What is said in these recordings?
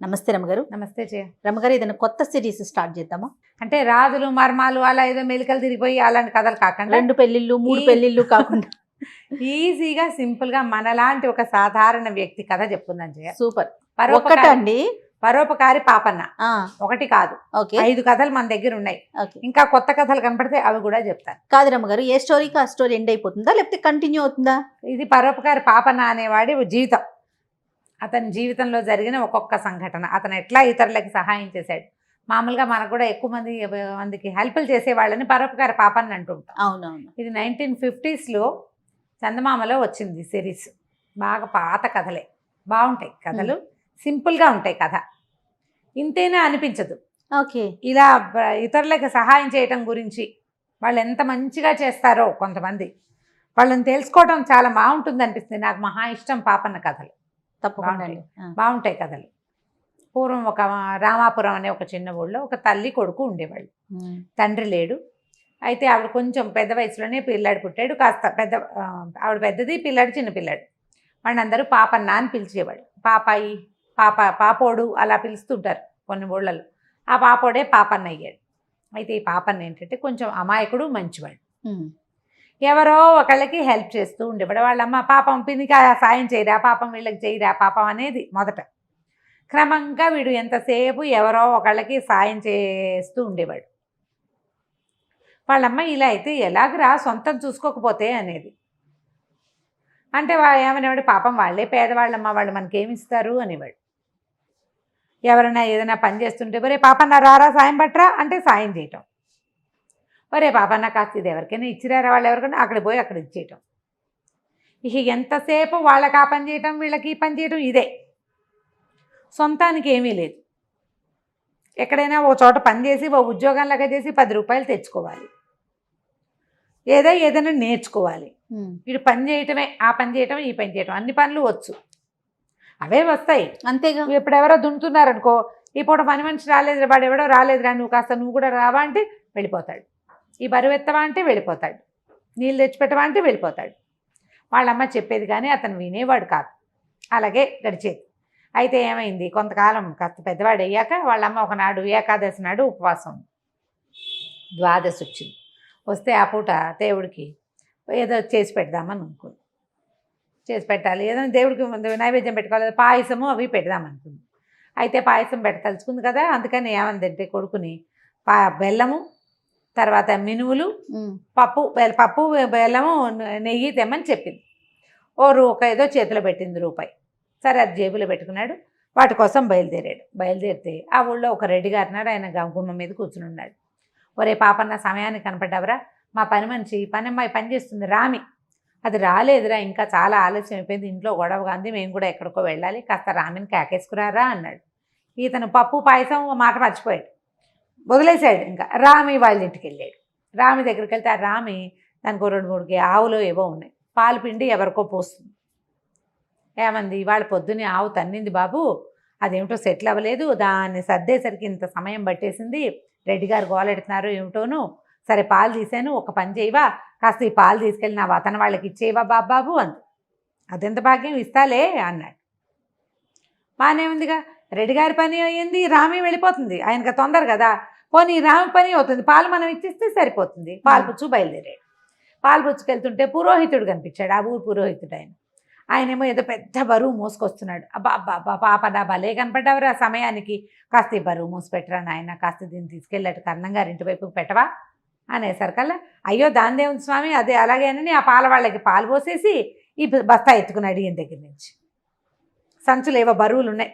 నమస్తే రమగారు. నమస్తే జయ. రమగారు, ఏదైనా కొత్త సిరీస్ స్టార్ట్ చేద్దామా? అంటే రాజులు మర్మాలు అలా ఏదో మెలికలు తిరిగిపోయి అలాంటి కథలు కాకుండా 2 పెళ్ళిళ్ళు 3 పెళ్ళిళ్ళు కాకుండా ఈజీగా సింపుల్ గా మనలాంటి ఒక సాధారణ వ్యక్తి కథ చెప్పుకుందాం జయ. సూపర్. పరోపకారి పరోపకారి పాపన్న ఒకటి కాదు, ఓకే, 5 కథలు మన దగ్గర ఉన్నాయి. ఓకే. ఇంకా కొత్త కథలు కనపడితే అవి కూడా చెప్తాను. కాదు రమగారు, ఏ స్టోరీకి ఆ స్టోరీ ఎండ్ అయిపోతుందా లేకపోతే కంటిన్యూ అవుతుందా? ఇది పరోపకారి పాపన్న అనేవాడి జీవితం. అతని జీవితంలో జరిగిన ఒక్కొక్క సంఘటన, అతను ఎట్లా ఇతరులకి సహాయం చేశాడు. మామూలుగా మనకు కూడా ఎక్కువ మందికి హెల్ప్లు చేసేవాళ్ళని పరోపకారి పాపన్న అంటుంటాం. అవునవును. ఇది 1950s చందమామలో వచ్చింది సిరీస్. బాగా పాత కథలే, బాగుంటాయి కథలు, సింపుల్గా ఉంటాయి కథ. ఇంతేనా అనిపించదు. ఓకే. ఇలా ఇతరులకు సహాయం చేయటం గురించి వాళ్ళు ఎంత మంచిగా చేస్తారో కొంతమంది వాళ్ళని తెలుసుకోవడం చాలా బాగుంటుంది అనిపిస్తుంది. నాకు మహా ఇష్టం పాపన్న కథలు. తప్పకుండా బాగుంటాయి కథలు. పూర్వం ఒక రామాపురం అనే ఒక చిన్న ఊళ్ళో ఒక తల్లి కొడుకు ఉండేవాళ్ళు. తండ్రి లేడు. అయితే ఆవిడ కొంచెం పెద్ద వయసులోనే పిల్లాడు పుట్టాడు. కాస్త ఆవిడ పెద్దది, పిల్లాడు చిన్న పిల్లాడు. వాడిని అందరూ పాపన్న అని పిలిచేవాడు. పాపాయి, పాపోడు అలా పిలుస్తుంటారు కొన్ని ఊళ్ళలో. ఆ పాపోడే పాపన్న అయ్యాడు. అయితే ఈ పాపన్న ఏంటంటే కొంచెం అమాయకుడు, మంచివాడు. ఎవరో ఒకళ్ళకి హెల్ప్ చేస్తూ ఉండేవాడు. వాళ్ళమ్మ పాపం పినికి సాయం చేయరా, పాపం వీళ్ళకి చేయరా పాపం అనేది మొదట. క్రమంగా వీడు ఎంతసేపు ఎవరో ఒకళ్ళకి సాయం చేస్తూ ఉండేవాడు. వాళ్ళమ్మ ఇలా అయితే ఎలాగరా సొంతం చూసుకోకపోతే అనేది. అంటే ఏమనేవాడు, పాపం వాళ్ళే పేదవాళ్ళమ్మ, వాళ్ళు మనకేమిస్తారు అనేవాడు. ఎవరైనా ఏదైనా పని చేస్తుంటే ఒరే పాపన్న రారా సాయం పట్టరా అంటే సాయం చేయటం. ఒరే పాపన్న కాస్త ఇది ఎవరికైనా ఇచ్చిరారా, వాళ్ళు ఎవరికైనా అక్కడ పోయి అక్కడ ఇచ్చేయటం. ఇక ఎంతసేపు వాళ్ళకి ఆ పని చేయటం, వీళ్ళకి ఈ పని చేయటం, ఇదే. సొంతానికి ఏమీ లేదు. ఎక్కడైనా ఓ చోట పని చేసి ఓ ఉద్యోగంలాగా చేసి 10 రూపాయలు తెచ్చుకోవాలి, ఏదైనా నేర్చుకోవాలి. వీడు పని చేయటమే, ఆ పని చేయటం, ఈ పని చేయటం, అన్ని పనులు వచ్చు, అవే వస్తాయి అంతేగా. ఇప్పుడు ఎవరో దున్నుతున్నారనుకో, ఈ పూట పని మనిషి రాలేదు, వాడు ఎవడో రాలేదురా, నువ్వు కూడా రావా అంటే వెళ్ళిపోతాడు. ఈ బరువు ఎత్తవా అంటే వెళ్ళిపోతాడు. నీళ్ళు తెచ్చిపెట్టవా అంటే వెళ్ళిపోతాడు. వాళ్ళమ్మ చెప్పేది కానీ అతను వినేవాడు కాదు. అలాగే గడిచేది. అయితే ఏమైంది, కొంతకాలం కాస్త పెద్దవాడు అయ్యాక వాళ్ళమ్మ ఒకనాడు ఏకాదశి నాడు ఉపవాసం, ద్వాదశి వచ్చింది. వస్తే ఆ పూట దేవుడికి ఏదో చేసి పెడదామని అనుకుంది. చేసి పెట్టాలి, ఏదైనా దేవుడికి నైవేద్యం పెట్టుకోవాలి, పాయసము అవి పెడదామనుకుంది. అయితే పాయసం పెట్టదలుచుకుంది కదా, అందుకని ఏమందంటే కొడుకుని బెల్లము, తర్వాత మినువులు, పప్పు బెల్లము, నెయ్యి తెమ్మని చెప్పింది. ఒక ఏదో చేతిలో పెట్టింది రూపాయి. సరే అది జేబులో పెట్టుకున్నాడు. వాటి కోసం బయలుదేరితే ఆ ఊళ్ళో ఒక రెడ్డి గారినాడు. ఆయన గుమ్మ మీద కూర్చుని ఉన్నాడు. ఒరే పాపన్న సమయానికి కనపడ్డావరా, మా పని మనిషి అమ్మాయి పని చేస్తుంది రామి, అది రాలేదురా, ఇంకా చాలా ఆలస్యం అయిపోయింది, ఇంట్లో గొడవగా ఉంది, మేము కూడా ఎక్కడికో వెళ్ళాలి, కాస్త రామిని కేకేసుకురారా అన్నాడు. ఇతను పప్పు పాయసం మాట మర్చిపోయాడు, వదిలేశాడు. ఇంకా రామి వాళ్ళ ఇంటికి వెళ్ళాడు. రామి దగ్గరికి వెళ్తే ఆ రామి దానికి 2-3 ఆవులు ఏవో ఉన్నాయి, పాలు పిండి ఎవరికో పోస్తుంది. ఏమంది, ఇవాళ పొద్దున్నే ఆవు తన్నింది బాబు, అదేమిటో సెటిల్ అవ్వలేదు, దాన్ని సర్దేసరికి ఇంత సమయం పట్టేసింది, రెడ్డి గారు గోలెడుతున్నారు ఏమిటోను, సరే పాలు తీసాను, ఒక పని చేయవా, కాస్త ఈ పాలు తీసుకెళ్ళి నా వతన వాళ్ళకి ఇచ్చేవా బాబాబు అంది. అదెంత భాగ్యం, ఇస్తాలే అన్నాడు. బాగానే ఉందిగా, రెడ్డి గారి పని అయ్యింది, రామి వెళ్ళిపోతుంది, ఆయనకు తొందర కదా, పోనీ రామి పని అవుతుంది, పాలు మనం ఇచ్చిస్తే సరిపోతుంది. పాలు పుచ్చు బయలుదేరాడు. పాలు పుచ్చుకెళ్తుంటే పురోహితుడు కనిపించాడు, ఆ ఊరు పురోహితుడు. ఆయనేమో ఏదో పెద్ద బరువు మోసుకొస్తున్నాడు. అబ్బా పాప భలే కనపడ్డావురా సమయానికి, కాస్త ఈ బరువు మోసిపెట్టరా నాయన, కాస్త దీన్ని తీసుకెళ్ళాడు కర్ణంగారి ఇంటి వైపుకి పెట్టవా అనేసరికల్లా, అయ్యో దాందే ఉంది స్వామి, అదే అలాగేనని ఆ పాల వాళ్ళకి పాలు పోసేసి ఈ బస్తా ఎత్తుకున్నాడు ఈయన దగ్గర నుంచి. సంచులు ఏవో బరువులు ఉన్నాయి,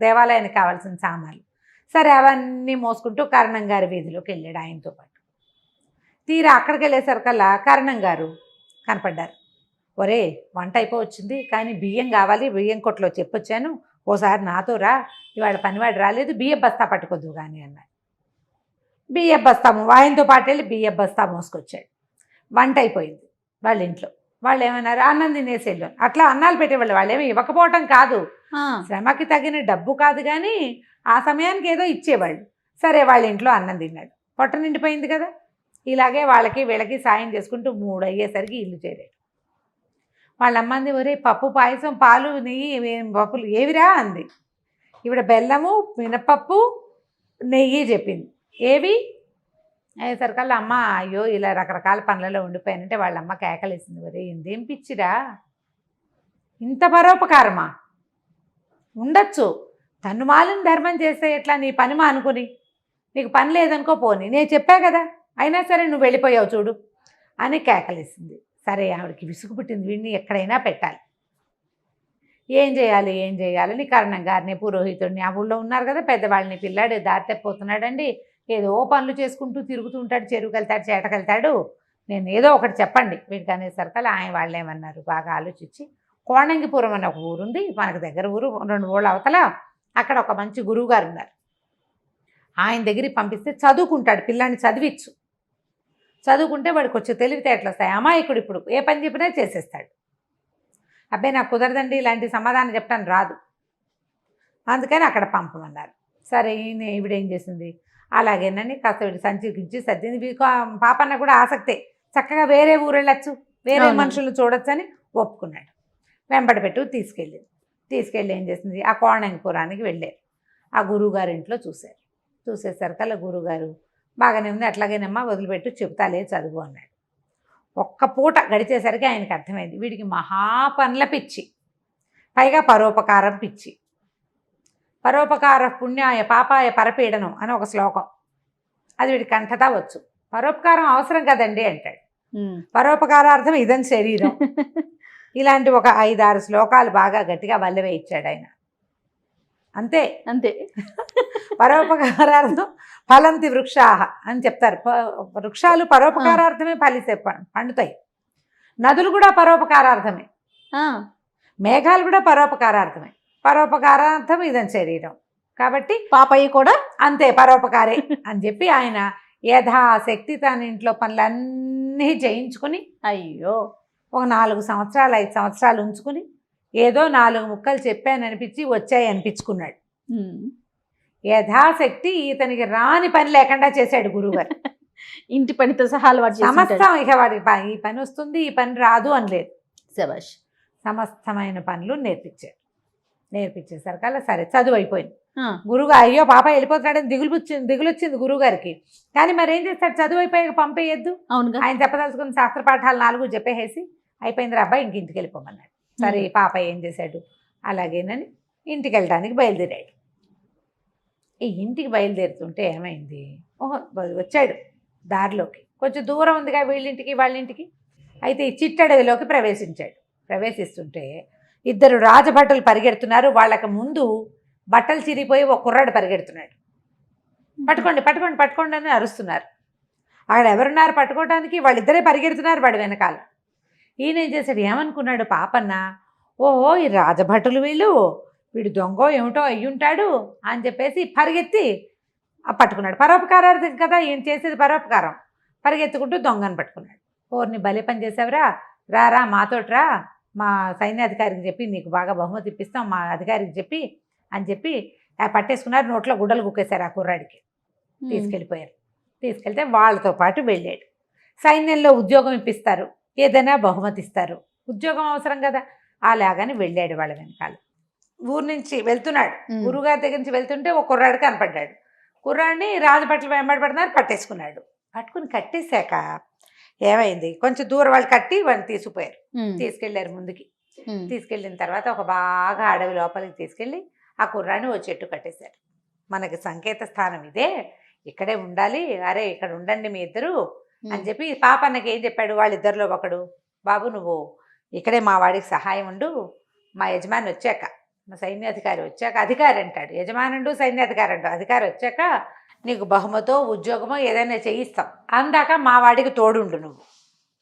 దేవాలయానికి కావాల్సిన సామాన్లు. సరే అవన్నీ మోసుకుంటూ కర్ణంగారి వీధిలోకి వెళ్ళాడు ఆయనతో పాటు. తీరా అక్కడికి వెళ్ళేసరికల్లా కర్ణంగారు కనపడ్డారు. ఒరే వంట అయిపోవచ్చింది, కానీ బియ్యం కావాలి, బియ్యం కొట్లో చెప్పొచ్చాను, ఓసారి నాతో రా, ఇవాళ పనివాడు రాలేదు, బియ్యం బస్తా పట్టుకోద్దు కానీ అన్నాడు. బియ్యం బస్తా ఆయనతో పాటు వెళ్ళి బియ్యం బస్తా మోసుకొచ్చాడు. వంట అయిపోయింది వాళ్ళ ఇంట్లో. వాళ్ళు ఏమన్నారు, అన్నం తినేసి వెళ్ళారు. అట్లా అన్నాలు పెట్టేవాళ్ళు, వాళ్ళు ఏమీ ఇవ్వకపోవటం కాదు, శ్రమకి తగిన డబ్బు కాదు కానీ ఆ సమయానికి ఏదో ఇచ్చేవాళ్ళు. సరే వాళ్ళ ఇంట్లో అన్నం తిన్నాడు, పొట్ట నిండిపోయింది కదా. ఇలాగే వాళ్ళకి వీళ్ళకి సాయం చేసుకుంటూ 3 అయ్యేసరికి ఇల్లు చేరాడు. వాళ్ళ అమ్మంది, ఒరే పప్పు పాయసం పాలు నెయ్యి పప్పులు ఏవిరా అంది. ఈవిడ బెల్లము మినపప్పు నెయ్యి చెప్పింది. ఏవి అయ్యేసరికల్లా అమ్మ అయ్యో ఇలా రకరకాల పనులలో ఉండిపోయానంటే వాళ్ళ అమ్మ కేకలేసింది, వరే ఇందేం పిచ్చిరా, ఇంత పరోపకారమా, ఉండొచ్చు తను మాలిన ధర్మం చేస్తే ఎట్లా, నీ పని మానుకుని, నీకు పని లేదనుకో పోని, నేను చెప్పా కదా, అయినా సరే నువ్వు వెళ్ళిపోయావు చూడు అని కేకలేసింది. సరే ఆవిడకి విసుగు పుట్టింది, వీడిని ఎక్కడైనా పెట్టాలి, ఏం చేయాలని కరణం గారిని పురోహితుడిని ఆ ఊళ్ళో ఉన్నారు కదా పెద్దవాళ్ళని, పిల్లాడు దారి తప్పిపోతున్నాడండి, ఏదో పనులు చేసుకుంటూ తిరుగుతుంటాడు, చెరువుకి వెళ్తాడు, చేటకెళ్తాడు, నేను ఏదో ఒకటి చెప్పండి వీడికి అనేసరికల్లా ఆయన వాళ్ళు ఏమన్నారు, బాగా ఆలోచించి కోణంగిపురం అని ఒక ఊరుంది మనకు దగ్గర ఊరు, 2 ఊళ్ళ అవతల, అక్కడ ఒక మంచి గురువు గారు ఉన్నారు, ఆయన దగ్గరికి పంపిస్తే చదువుకుంటాడు, పిల్లాన్ని చదువుకుంటే వాడికి వచ్చి తెలివితేటలు వస్తాయి, అమాయకుడు ఇప్పుడు ఏ పని చెప్పినా చేసేస్తాడు. అబ్బాయి నాకు కుదరదండి ఇలాంటి సమాధానం చెప్పడానికి రాదు, అందుకని అక్కడ పంపమన్నారు. సరే ఈవిడేం చేసింది, అలాగేనని కాస్త వీడి సంచికించి సర్దింది. పాపన్న కూడా ఆసక్తే, చక్కగా వేరే ఊరు వెళ్ళొచ్చు, వేరే మనుషులు చూడొచ్చు అని ఒప్పుకున్నాడు. వెంబడి పెట్టు తీసుకెళ్ళి ఏం చేసింది, ఆ కోణంగిపురానికి వెళ్ళారు. ఆ గురువుగారి ఇంట్లో చూసేసరికల్లా గురువుగారు బాగానే ఉంది, అట్లాగేనమ్మా వదిలిపెట్టు, చెబుతాలే చదువు అన్నాడు. ఒక్క పూట గడిచేసరికి ఆయనకు అర్థమైంది వీడికి మహాపనుల పిచ్చి, పైగా పరోపకారం పిచ్చి. పరోపకార పుణ్యాయ పాపాయ పరపీడనం అని ఒక శ్లోకం, అది వీడికి కంఠతా వచ్చు. పరోపకారం అవసరం కదండి అంటాడు, పరోపకారార్థం ఇదని శరీరం, ఇలాంటి ఒక 5-6 శ్లోకాలు బాగా గట్టిగా వల్లవే ఇచ్చాడు ఆయన. అంతే పరోపకారార్థం ఫలంతి వృక్షాహ అని చెప్తారు. వృక్షాలు పరోపకారార్థమే ఫలితే పండుతాయి, నదులు కూడా పరోపకారార్థమే, మేఘాలు కూడా పరోపకారార్థమే, పరోపకారార్థం ఇదని శరీరం, కాబట్టి పాపయ్య కూడా అంతే పరోపకారే అని చెప్పి ఆయన యథాశక్తి తన ఇంట్లో పనులన్నీ చేయించుకుని అయ్యో ఒక 4 సంవత్సరాలు 5 సంవత్సరాలు ఉంచుకుని ఏదో 4 ముక్కలు చెప్పాననిపించి వచ్చాయి అనిపించుకున్నాడు. యథాశక్తి ఇతనికి రాని పని లేకుండా చేశాడు గురువుగారు. ఇంటి పనితో సహా సమస్తం, ఇక వాడికి ఈ పని వస్తుంది ఈ పని రాదు అని లేదు, శభాష్, సమస్తమైన పనులు నేర్పించేసరికల్లా సరే చదువు అయిపోయింది. గురువు అయ్యో పాప వెళ్ళిపోతాడని దిగులొచ్చింది గురువుగారికి. కానీ మరి ఏం చేస్తాడు, చదువు అయిపోయాక పంపేయద్దు, ఆయన చెప్పదలుచుకున్న శాస్త్ర పాఠాలు 4 చెప్పేసి అయిపోయింది రా అబ్బాయి, ఇంటికి వెళ్ళిపోమన్నాడు. సరే పాప ఏం చేశాడు, అలాగేనని ఇంటికి వెళ్ళడానికి బయలుదేరాడు. ఈ ఇంటికి బయలుదేరుతుంటే ఏమైంది, వచ్చాడు దారిలోకి, కొంచెం దూరం ఉందిగా వీళ్ళింటికి వాళ్ళింటికి, అయితే ఈ చిట్టడవిలోకి ప్రవేశిస్తుంటే 2 రాజభటులు పరిగెడుతున్నారు, వాళ్ళకి ముందు బట్టలు చిరిగిపోయి ఒక కుర్రాడు పరిగెడుతున్నాడు. పట్టుకోండి అని అరుస్తున్నారు. అక్కడ ఎవరున్నారు పట్టుకోవడానికి, వాళ్ళిద్దరే పరిగెడుతున్నారు వాడి వెనకాల. ఈయన ఏం చేశాడు, ఏమనుకున్నాడు పాపన్న, ఓహో ఈ రాజభటులు వీడు దొంగో ఏమిటో అయ్యుంటాడు అని చెప్పేసి పరిగెత్తి పట్టుకున్నాడు. పరోపకారార్థం కదా ఈయన చేసేది, పరోపకారం. పరిగెత్తుకుంటూ దొంగను పట్టుకున్నాడు. ఓర్ని భలే పని చేసావురా, రారా మాతోట్రా, మా సైన్యాధికారికి చెప్పి నీకు బాగా బహుమతి ఇప్పిస్తాం, మా అధికారికి చెప్పి అని చెప్పి పట్టేసుకున్నారు, నోట్లో గుడ్డలు కుక్కేశారు ఆ కుర్రాడికి. తీసుకెళ్తే వాళ్ళతో పాటు వెళ్ళాడు. సైన్యంలో ఉద్యోగం ఇప్పిస్తారు, ఏదైనా బహుమతి ఇస్తారు, ఉద్యోగం అవసరం కదా, అలాగని వెళ్ళాడు వాళ్ళ వెనకాల. ఊరు నుంచి వెళ్తున్నాడు, గురువుగారి దగ్గర నుంచి వెళ్తుంటే ఒక కుర్రాడు కనపడ్డాడు. కుర్రాడిని రాజభట్లు వెంబడి పడుతున్నారు, పట్టుకుని కట్టేశాక ఏమైంది, కొంచెం దూరం వాళ్ళు కట్టి వాడిని తీసుకెళ్లారు ముందుకి. తీసుకెళ్ళిన తర్వాత ఒక బాగా అడవి లోపలికి తీసుకెళ్ళి ఆ కుర్రాడిని ఓ చెట్టు కట్టేశారు. మనకి సంకేత స్థానం ఇదే, ఇక్కడే ఉండాలి, అరే ఇక్కడ ఉండండి మీ ఇద్దరు అని చెప్పి పాపన్నకి ఏం చెప్పాడు, వాళ్ళిద్దరిలో ఒకడు, బాబు నువ్వు ఇక్కడే మా వాడికి సహాయం ఉండు, మా యజమాని వచ్చాక, మా సైన్యాధికారి వచ్చాక, అధికారి అంటాడు, యజమానుడు సైన్యాధికారి అంటాడు, అధికారి వచ్చాక నీకు బహుమతో ఉద్యోగమో ఏదైనా చేయిస్తాం, అందాక మా వాడికి తోడుండు నువ్వు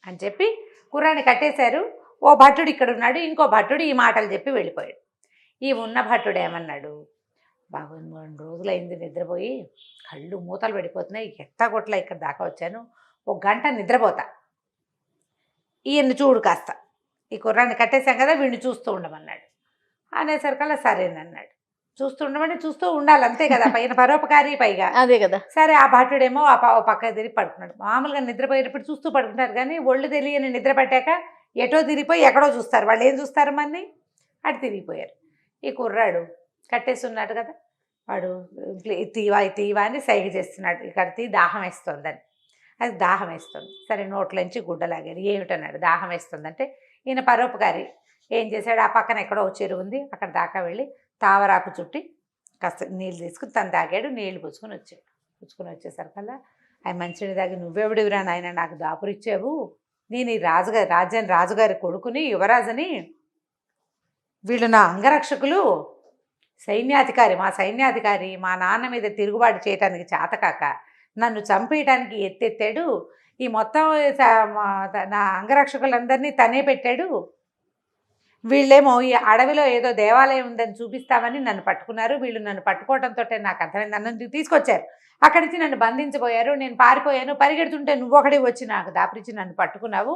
అని చెప్పి కుర్రాన్ని కట్టేశారు. ఓ భట్టుడు ఇక్కడ ఉన్నాడు, ఇంకో భట్టుడు ఈ మాటలు చెప్పి వెళ్ళిపోయాడు. ఈ ఉన్న భట్టుడు ఏమన్నాడు, బాబు 2 రోజులైంది నిద్రపోయి, కళ్ళు మూతలు పడిపోతున్నాయి, ఎట్టగొట్ల ఇక్కడ దాకా వచ్చాను, 1 గంట నిద్రపోతా, ఈయన్ని చూడు కాస్త, ఈ కుర్రాన్ని కట్టేశాం కదా వీడిని చూస్తూ ఉండమన్నాడు. అనేసరికల్లా సరేనన్నాడు. చూస్తూ ఉండాలి అంతే కదా, పైన పరోపకారి పైగా అదే కదా. సరే ఆ భటుడేమో ఆ పక్క తిరిగి పడుకున్నాడు. మామూలుగా నిద్రపోయేటప్పుడు చూస్తూ పడుకుంటారు, కానీ ఒళ్ళు తెలియని నిద్ర పట్టాక ఎటో తిరిగిపోయి ఎక్కడో చూస్తారు. వాళ్ళు ఏం చూస్తారు, మన్ని అటు తిరిగిపోయారు. ఈ కుర్రాడు కట్టేసి ఉన్నాడు కదా, వాడు తీవా తీవా అని సైగ చేస్తున్నాడు, ఇక్కడ దాహం వేస్తుందని. అది దాహం వేస్తుంది. సరే నోట్లోంచి గుడ్డలాగాడు. ఏమిటన్నాడు, దాహం వేస్తుందంటే ఈయన పరోపకారి ఏం చేశాడు, ఆ పక్కన ఎక్కడో చెరువు ఉంది, అక్కడ దాకా వెళ్ళి తావరాకు చుట్టి కాస్త నీళ్ళు తీసుకుని తను తాగాడు. నీళ్ళు పుచ్చుకొని వచ్చేసరికల్లా ఆయన మంచినీళ్ళు తాగి, నువ్వెవడివిరా నాయన నాకు దాపురిచ్చావు, నేను ఈ రాజుగారి కొడుకుని, యువరాజుని, వీళ్ళు నా అంగరక్షకులు, మా సైన్యాధికారి మా నాన్న మీద తిరుగుబాటు చేయడానికి చేతకాక నన్ను చంపేయటానికి ఎత్తెత్తాడు, ఈ మొత్తం నా అంగరక్షకులందరినీ తనే పెట్టాడు, వీళ్ళేమో ఈ అడవిలో ఏదో దేవాలయం ఉందని చూపిస్తామని నన్ను పట్టుకున్నారు, వీళ్ళు నన్ను పట్టుకోవడంతో నాకు అర్థమైంది, నన్ను తీసుకొచ్చారు, అక్కడి నుంచి నన్ను బంధించబోయారు, నేను పారిపోయాను, పరిగెడుతుంటే నువ్వు ఒకటి వచ్చి నాకు దాపురించి నన్ను పట్టుకున్నావు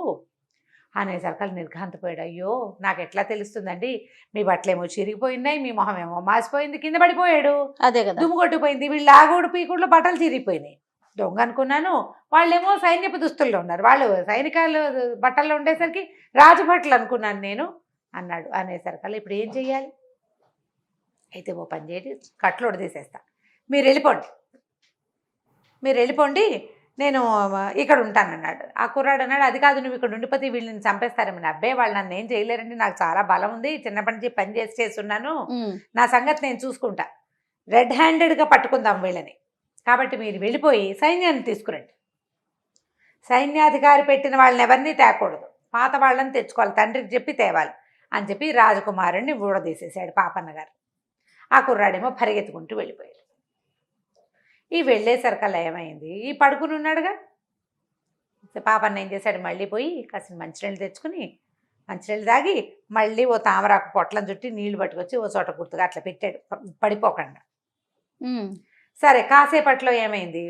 అనేసరికి నిర్ఘాంతపోయాడు. అయ్యో నాకు ఎట్లా తెలుస్తుందండి, మీ బట్టలేమో చిరిగిపోయినాయి, మీ మొహం ఏమో మాసిపోయింది, కింద పడిపోయాడు, అదే కదా దుమ్ము కొట్టిపోయింది, వీళ్ళు ఆగుడు పీకుడులో బట్టలు చిరిగిపోయినాయి, దొంగ అనుకున్నాను, వాళ్ళేమో సైన్యపు దుస్తుల్లో ఉన్నారు, వాళ్ళు సైనికాలు బట్టల్లో ఉండేసరికి రాజభట్లు అనుకున్నాను నేను అన్నాడు. అనేసరికి ఇప్పుడు ఏం చెయ్యాలి, అయితే ఓ పని చేయండి, కట్లోడు తీసేస్తా, మీరు వెళ్ళిపోండి, నేను ఇక్కడ ఉంటానన్నాడు. ఆ కుర్రాడు అన్నాడు, అది కాదు నువ్వు ఇక్కడ ఉండిపోతే వీళ్ళని చంపేస్తారేమని. అబ్బే వాళ్ళు నన్ను ఏం చేయలేరండి, నాకు చాలా బలం ఉంది, చిన్నప్పటి నుంచి పని చేస్తున్నాను, నా సంగతి నేను చూసుకుంటా, రెడ్ హ్యాండెడ్గా పట్టుకుందాం వీళ్ళని, కాబట్టి మీరు వెళ్ళిపోయి సైన్యాన్ని తీసుకురండి, సైన్యాధికారి పెట్టిన వాళ్ళని ఎవరినీ తేకూడదు, పాత వాళ్ళని తెచ్చుకోవాలి, తండ్రికి చెప్పి తేవాలి అని చెప్పి రాజకుమారుడిని ఊడదీసేశాడు పాపన్న గారు. ఆ కుర్రాడేమో పరిగెత్తుకుంటూ వెళ్ళిపోయాడు. ఈ వెళ్ళేసరికల్లా ఏమైంది, ఈ పడుకుని ఉన్నాడుగా, పాపన్న ఏం చేశాడు, మళ్ళీ పోయి కాసిన మంచినీళ్ళు తెచ్చుకుని మంచినీళ్ళు తాగి మళ్ళీ ఓ తామరాకు పొట్లం చుట్టి నీళ్లు పట్టుకొచ్చి ఓ చోట గుర్తుగా అట్లా పెట్టాడు పడిపోకుండా. సరే కాసేపట్లో ఏమైంది,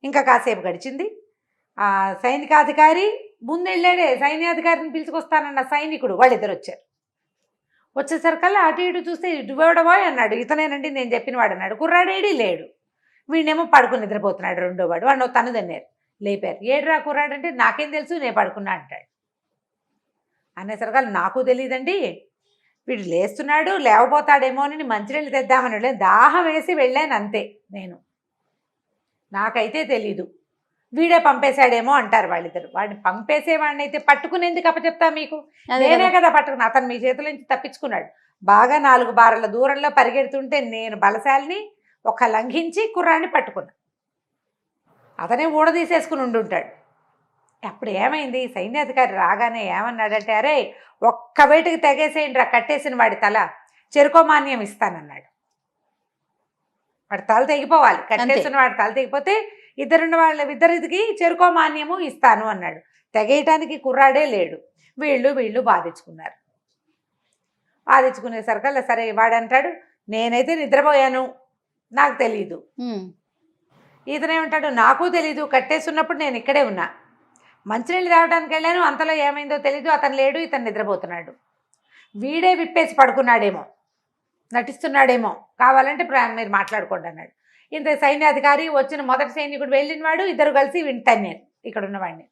ఇంకా కాసేపు గడిచింది, ఆ సైనికాధికారి ముందెళ్ళాడే, సైన్యాధికారిని పిలుచుకొస్తానన్న సైనికుడు వాళ్ళిద్దరు వచ్చారు. వచ్చేసరికల్లా అటు ఇటు చూస్తే ఇటువాడబోయ్ అన్నాడు, ఇతనేనండి నేను చెప్పిన వాడు అన్నాడు. కుర్రాడేడి లేడు, వీడినేమో పడుకుని నిద్రపోతున్నాడు రెండో వాడు, వాడు తను దన్నారు, లేపారు. ఏడురా కుర్రాడు అంటే నాకేం తెలుసు నేను పడుకున్నా అంటాడు. అనేసరికల్లా నాకు తెలియదండి, వీడు లేస్తున్నాడు లేవబోతాడేమో అని మంచినీళ్ళు తెద్దామని వెళ్ళాను, దాహం వేసి వెళ్ళాను అంతే, నాకైతే తెలీదు, వీడే పంపేశాడేమో అంటారు వాళ్ళిద్దరు. వాడిని పంపేసేవాడిని అయితే పట్టుకునేందుకు అప్పచెప్తా మీకు, నేనే కదా పట్టుకున్నా, అతను మీ చేతుల నుంచి తప్పించుకున్నాడు, బాగా 4 బారల దూరంలో పరిగెడుతుంటే నేను బలశాలిని ఒక లంఘించి కుర్రాన్ని పట్టుకున్నా, అతనే ఊడదీసేసుకుని ఉండుంటాడు. అప్పుడు ఏమైంది, సైన్యాధికారి రాగానే ఏమన్నాడంటే, అరే ఒక్క వేటికి తెగేసేయండి రా, కట్టేసిన వాడి తల చెరుకోమాన్యం ఇస్తానన్నాడు. వాడి తల తెగిపోవాలి, కట్టేసిన వాడి తల తెగిపోతే ఇద్దరికి చెరుకోమాన్యము ఇస్తాను అన్నాడు. తెగేయటానికి కుర్రాడే లేడు, వీళ్ళు బాధించుకున్నారు. బాధించుకునేసరికల్లా సరే వాడంటాడు, నేనైతే నిద్రపోయాను నాకు తెలీదు, ఇతనేమంటాడు నాకు తెలీదు, కట్టేస్తున్నప్పుడు నేను ఇక్కడే ఉన్నా, మంచినీళ్ళు తాగడానికి వెళ్ళాను, అంతలో ఏమైందో తెలీదు, అతను లేడు, ఇతను నిద్రపోతున్నాడు, వీడే విప్పేసి పడుకున్నాడేమో, నటిస్తున్నాడేమో, కావాలంటే మీరు మాట్లాడుకోండి అన్నాడు. ఇంత సైన్యాధికారి వచ్చిన మొదటి సైనికుడు వెళ్ళినవాడు, ఇద్దరు కలిసి వింటాను ఇక్కడ ఉన్నవాడిని,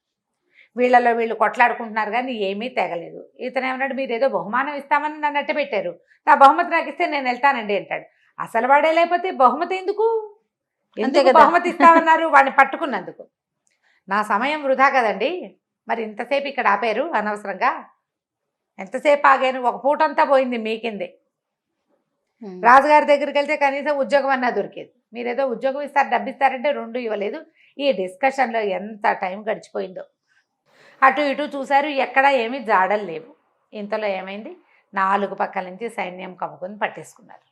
వీళ్ళలో వీళ్ళు కొట్లాడుకుంటున్నారు కానీ ఏమీ తెగలేదు. ఇతనేమన్నాడు, మీరు ఏదో బహుమానం ఇస్తామని నన్ను అట్ట పెట్టారు, నా బహుమతి నాకు ఇస్తే నేను వెళ్తానండి అంటాడు. అసలు వాడే లేకపోతే బహుమతి ఎందుకు బహుమతి ఇస్తామన్నారు, వాడిని పట్టుకున్నందుకు, నా సమయం వృధా కదండి, మరి ఇంతసేపు ఇక్కడ ఆపారు అనవసరంగా, ఎంతసేపు ఆగాను, ఒక పూటంతా పోయింది మీకిందే, రాజుగారి దగ్గరికి వెళ్తే కనీసం ఉద్యోగం అన్నా దొరికేది, మీరేదో ఉద్యోగం ఇస్తారు డబ్బిస్తారంటే 2 ఇవ్వలేదు. ఈ డిస్కషన్లో ఎంత టైం గడిచిపోయిందో, అటు ఇటు చూశారు, ఎక్కడా ఏమీ జాడలు లేవు. ఇంతలో ఏమైంది, 4 పక్కల నుంచి సైన్యం కమ్ముకొని పట్టేసుకున్నారు,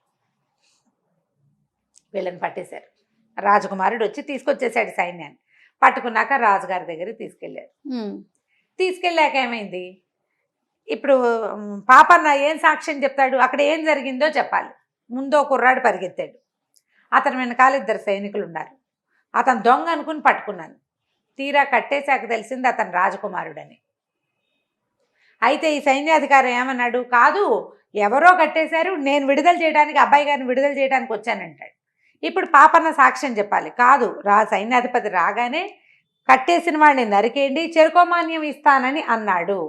వీళ్ళని పట్టేశారు. రాజకుమారుడు వచ్చి తీసుకొచ్చేసాడు సైన్యాన్ని, పట్టుకున్నాక రాజుగారి దగ్గరికి తీసుకెళ్ళారు. తీసుకెళ్ళాక ఏమైంది, ఇప్పుడు పాపన్న ఏం సాక్ష్యం చెప్తాడు, అక్కడ ఏం జరిగిందో చెప్పాలి. ముందో కుర్రాడు పరిగెత్తాడు, అతని వెనకాల 2 సైనికులు ఉన్నారు, అతను దొంగ అనుకుని పట్టుకున్నాను, తీరా కట్టేశాక తెలిసింది అతను రాజకుమారుడని. అయితే ఈ సైన్యాధికారి ఏమన్నాడు, కాదు ఎవరో కట్టేశారు, నేను విడుదల చేయడానికి, అబ్బాయి గారిని విడుదల చేయడానికి వచ్చానంటాడు. ఇప్పుడు పాపన్న సాక్ష్యం చెప్పాలి, కాదు సైన్యాధిపతి రాగానే కట్టేసిన వాడిని నరికేయండి, చెరుకోమాన్యం ఇస్తానని అన్నాడు.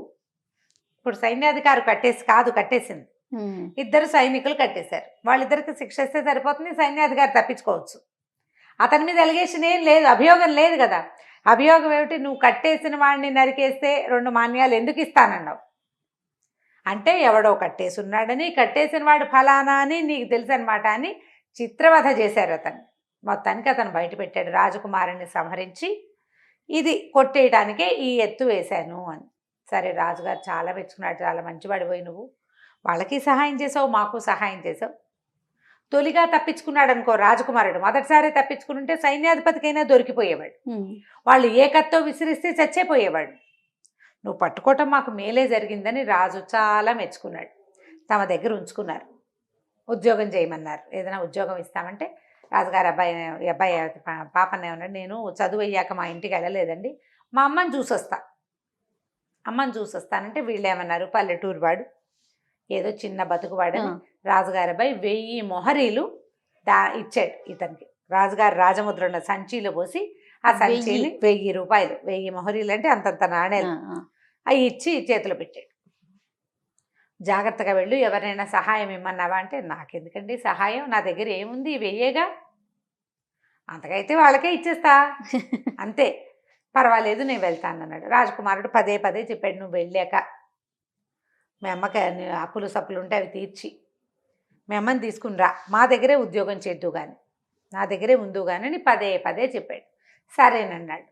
ఇప్పుడు సైన్యాధికారి కట్టేసింది, ఇద్దరు సైనికులు కట్టేశారు. వాళ్ళిద్దరికి శిక్ష ఇస్తే సరిపోతుంది, సైన్యాధికారి తప్పించుకోవచ్చు. అతని మీద ఎలిగేషన్ ఏం లేదు, అభియోగం లేదు కదా. అభియోగం ఏమిటి? నువ్వు కట్టేసిన వాడిని నరికేస్తే 2 మాన్యాలు ఎందుకు ఇస్తానన్నావు అంటే, ఎవడో కట్టేసున్నాడని, కట్టేసిన వాడు ఫలానా అని నీకు తెలుసు అనమాట అని చిత్రవధ చేశారు అతను. మొత్తానికి అతను బయట పెట్టాడు. రాజకుమారుని సంహరించి ఇది కొట్టేయడానికే ఈ ఎత్తు వేశాను అని. సరే, రాజుగారు చాలా మెచ్చుకున్నాడు. చాలా మంచివాడు పోయి, నువ్వు వాళ్ళకి సహాయం చేసావు, మాకు సహాయం చేసావు. తొలిగా తప్పించుకున్నాడు అనుకో రాజకుమారుడు, మొదటిసారి తప్పించుకుంటే సైన్యాధిపతికైనా దొరికిపోయేవాడు. వాళ్ళు ఏ కత్తో విసిరిస్తే చచ్చేపోయేవాడు. నువ్వు పట్టుకోవటం మాకు మేలే జరిగిందని రాజు చాలా మెచ్చుకున్నాడు. తమ దగ్గర ఉంచుకున్నారు. ఉద్యోగం చేయమన్నారు. ఏదైనా ఉద్యోగం ఇస్తామంటే రాజుగారు అబ్బాయి పాపనే ఉన్నాడు, నేను చదువు అయ్యాక మా ఇంటికి వెళ్ళలేదండి, మా అమ్మని చూసొస్తానంటే వీళ్ళు ఏమన్నారు, పల్లెటూరు వాడు, ఏదో చిన్న బతుకువాడని రాజుగారి అబ్బాయి 1000 మొహరీలు ఇచ్చాడు ఇతనికి. రాజుగారు రాజముద్ర ఉన్న సంచిలో పోసి ఆ సంచిని 1000 రూపాయలు, 1000 మొహరీలు అంటే అంతంత నాణేలు అవి ఇచ్చి చేతిలో పెట్టాడు. జాగ్రత్తగా వెళ్ళు, ఎవరైనా సహాయం ఇమ్మన్నావా అంటే, నాకెందుకండి సహాయం, నా దగ్గర ఏముంది, వెయ్యేగా, అంతకైతే వాళ్ళకే ఇచ్చేస్తా, అంతే, పర్వాలేదు నేను వెళ్తాను అన్నాడు. రాజకుమారుడు పదే చెప్పాడు, నువ్వు వెళ్ళాక మీ అమ్మకి అప్పులు సప్పులు ఉంటే అవి తీర్చి మీ అమ్మని తీసుకుని రా, మా దగ్గరే ఉద్యోగం చేద్దు కానీ, నా దగ్గరే ఉందు కానీ అని పదే చెప్పాడు. సరేనన్నాడు.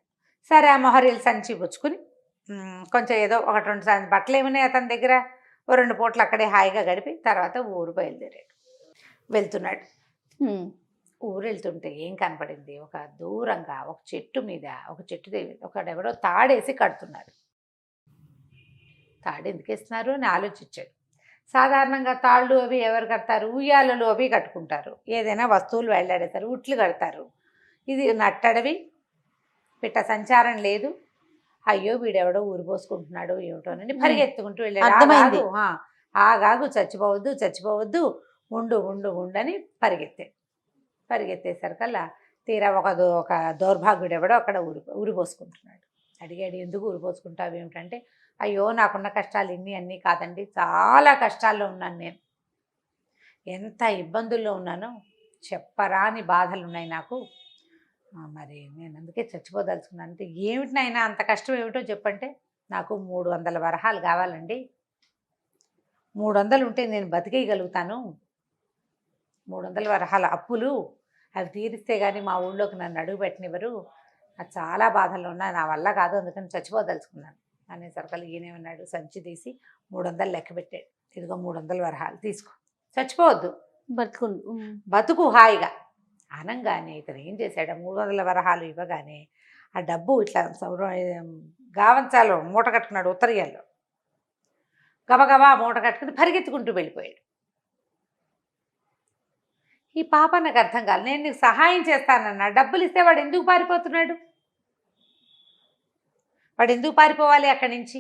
సరే, ఆ మొహరీలు సంచి పుచ్చుకుని కొంచెం ఏదో 1-2 బట్టలు ఏమున్నాయి అతని దగ్గర, 2 పూటలు అక్కడే హాయిగా గడిపి తర్వాత ఊరు బయలుదేరాడు. వెళ్తున్నాడు. ఊరు వెళ్తుంటే ఏం కనపడింది, ఒక దూరంగా ఒక చెట్టు మీద, ఒక చెట్టు ఒకడెవడో తాడేసి కడుతున్నాడు. తాడు ఎందుకు వేస్తున్నారు అని ఆలోచించాడు. సాధారణంగా తాళ్ళు అవి ఎవరు కడతారు, ఉయ్యాలలు అవి కట్టుకుంటారు, ఏదైనా వస్తువులు వెళ్ళాడతారు, ఉట్లు కడతారు. ఇది నట్టడవి, పిట్ట సంచారం లేదు. అయ్యో వీడెవడో ఊరు పోసుకుంటున్నాడు ఏమిటోనని పరిగెత్తుకుంటూ వెళ్ళాడు. ఆగాగు, చచ్చిపోవద్దు, ఉండని పరిగెత్తేసరికల్లా తీరా ఒక దౌర్భాగ్యుడు ఎవడో అక్కడ ఊరి పోసుకుంటున్నాడు. అడిగాడు, ఎందుకు ఊరి పోసుకుంటావు ఏమిటంటే, అయ్యో నాకున్న కష్టాలు అన్నీ కాదండి, చాలా కష్టాల్లో ఉన్నాను నేను, ఎంత ఇబ్బందుల్లో ఉన్నానో చెప్పరాని బాధలు ఉన్నాయి నాకు, మరి నేను అందుకే చచ్చిపోదలుచుకున్నాను. అంటే ఏమిటి నాయనా అంత కష్టం ఏమిటో చెప్పంటే, నాకు 300 వరహాలు కావాలండి, 300 ఉంటే నేను బతికేయగలుగుతాను, 300 వరహాల అప్పులు, అవి తీరిస్తే కానీ మా ఊళ్ళోకి నన్ను అడుగు పెట్టనివ్వరు, నాకు చాలా బాధల్లో ఉన్నా, నా వల్ల కాదు, అందుకని చచ్చిపోదలుచుకున్నాను అనేసరికల్లా ఈయనేమన్నాడు, సంచి తీసి 300 లెక్క పెట్టాడు. ఇదిగో 300 వరహాలు తీసుకో, చచ్చిపోవద్దు, బతుకు హాయిగా అనంగానే ఇతను ఏం చేశాడు, 300 వరహాలు ఇవ్వగానే ఆ డబ్బు ఇట్లా గావంచాలో మూట కట్టుకున్నాడు, ఉత్తరీయాల్లో గబగబా మూట కట్టుకుని పరిగెత్తుకుంటూ వెళ్ళిపోయాడు. ఈ పాప నాకు అర్థం కాదు, నేను నీకు సహాయం చేస్తానన్నా, డబ్బులు ఇస్తే వాడు ఎందుకు పారిపోతున్నాడు, వాడు ఎందుకు పారిపోవాలి, అక్కడి నుంచి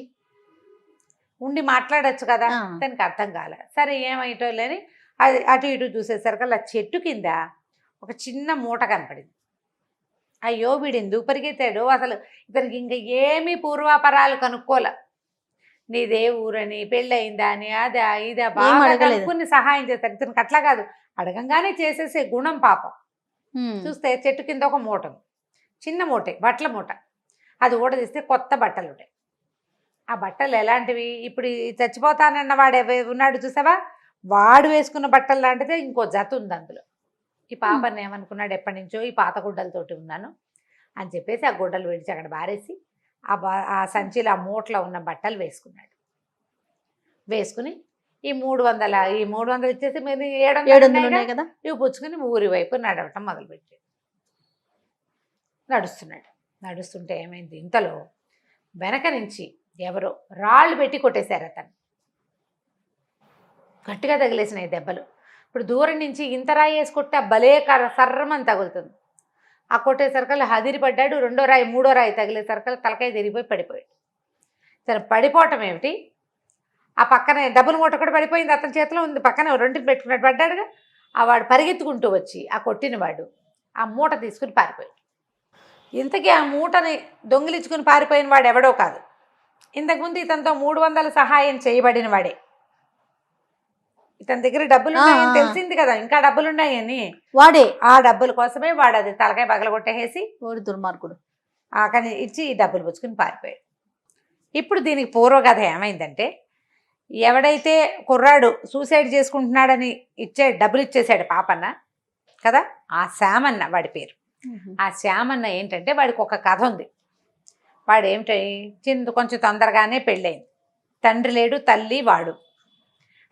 ఉండి మాట్లాడచ్చు కదా, దానికి అర్థం కాలే. సరే ఏమైటో లేని అది అటు ఇటు చూసేసరికల్లా చెట్టు కింద ఒక చిన్న మూట కనపడింది. అయ్యో వీడు ఎందుకు పరిగెత్తాడు, అసలు ఇతనికి ఇంకా ఏమీ పూర్వాపరాలు కనుక్కోలే, నీదే ఊరని, పెళ్ళయిందా అని, అదా ఇదా బాగా కనుక్కుని సహాయం చేస్తాడు. ఇతనికి అట్లా కాదు, అడగంగానే చేసేసే గుణం పాపం. చూస్తే చెట్టు కింద ఒక మూట, చిన్న మూటే, బట్టల మూట, అది ఊట తీస్తే కొత్త బట్టలు ఉంటాయి. ఆ బట్టలు ఎలాంటివి, ఇప్పుడు చచ్చిపోతానన్న వాడు ఉన్నాడు చూసావా, వాడు వేసుకున్న బట్టలు లాంటిదే ఇంకో జత ఉంది అందులో. ఈ పాపని ఏమనుకున్నాడు, ఎప్పటి నుంచో ఈ పాత గుడ్డలతోటి ఉన్నాను అని చెప్పేసి ఆ గుడ్డలు విడిచి అక్కడ బారేసి ఆ సంచిలో ఆ మూటలో ఉన్న బట్టలు వేసుకున్నాడు. వేసుకుని ఈ 300 ఇచ్చేసి మీరు 700 కదా ఇవి పుచ్చుకుని ఊరి వైపు నడవటం మొదలుపెట్టాడు. నడుస్తుంటే ఏమైంది, ఇంతలో వెనక నుంచి ఎవరో రాళ్ళు పెట్టి కొట్టేశారు అతను. గట్టిగా తగిలేసినాయి దెబ్బలు. ఇప్పుడు దూరం నుంచి ఇంత రాయి వేసి కొట్టే భలే సర్రమని తగులుతుంది. ఆ కొట్టేసరికల్లా హదిరి పడ్డాడు. 2వ రాయి 3వ రాయి తగిలేసరికల్లా తలకాయ తిరిగిపోయి పడిపోయాడు. సరే, పడిపోవటం ఏమిటి, ఆ పక్కన డబ్బుల మూట కూడా పడిపోయింది, అతని చేతిలో ఉంది, పక్కన 2 పెట్టుకున్నట్టు పడ్డాడుగా. ఆ వాడు పరిగెత్తుకుంటూ వచ్చి ఆ కొట్టిన వాడు ఆ మూట తీసుకుని పారిపోయాడు. ఇంతకీ ఆ మూటని దొంగిలించుకుని పారిపోయిన వాడు ఎవడో కాదు, ఇంతకుముందు ఇతనితో 300 సహాయం చేయబడిన వాడే. ఇతని దగ్గర డబ్బులు ఉన్నాయని తెలిసింది కదా, ఇంకా డబ్బులు ఉన్నాయని. వాడే ఆ డబ్బుల కోసమే వాడు అది తలకాయ పగలగొట్టేసి ఓడి దుర్మార్గుడు అక్కడి ఇచ్చి ఈ డబ్బులు పుచ్చుకుని పారిపోయాడు. ఇప్పుడు దీనికి పూర్వకథ ఏమైందంటే, ఎవడైతే కుర్రాడు సూసైడ్ చేసుకుంటున్నాడని డబ్బులు ఇచ్చేసాడు పాపన్న కదా, ఆ శ్యామన్న వాడి పేరు. ఆ శ్యామన్న ఏంటంటే వాడికి ఒక కథ ఉంది. వాడు ఏమిటి కొంచెం తొందరగానే పెళ్ళయింది, తండ్రి లేడు తల్లి వాడు.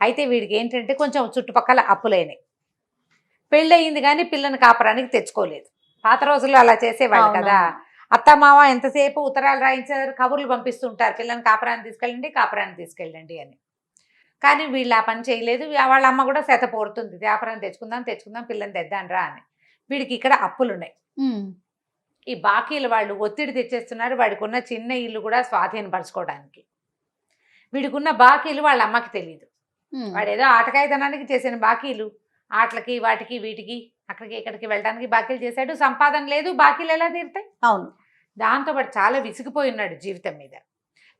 అయితే వీడికి ఏంటంటే కొంచెం చుట్టుపక్కల అప్పులైనాయి. పెళ్ళయింది కానీ పిల్లని కాపరానికి తెచ్చుకోలేదు. పాత రోజుల్లో అలా చేసేవాళ్ళు కదా. అత్త మామ ఎంతసేపు ఉత్తరాలు రాయించారు, కబుర్లు పంపిస్తుంటారు, పిల్లని కాపరాన్ని తీసుకెళ్ళండి అని. కానీ వీళ్ళు ఆ పని చేయలేదు. వాళ్ళ అమ్మ కూడా పోరుతుంది, వ్యాపారం తెచ్చుకుందాం పిల్లని తెద్దానరా అని. వీడికి ఇక్కడ అప్పులున్నాయి. ఈ బాకీలు వాళ్ళు ఒత్తిడి తెచ్చేస్తున్నారు. వాడికి ఉన్న చిన్న ఇల్లు కూడా స్వాధీనపరచుకోవడానికి. వీడికి ఉన్న బాకీలు వాళ్ళ అమ్మకి తెలియదు. వాడు ఏదో ఆటకాయతనానికి చేసిన బాకీలు, ఆటలకి వాటికి వీటికి అక్కడికి ఇక్కడికి వెళ్ళడానికి బాకీలు చేశాడు. సంపాదన లేదు, బాకీలు ఎలా తీరుతాయి? అవును. దాంతో వాడు చాలా విసిగిపోయి ఉన్నాడు జీవితం మీద.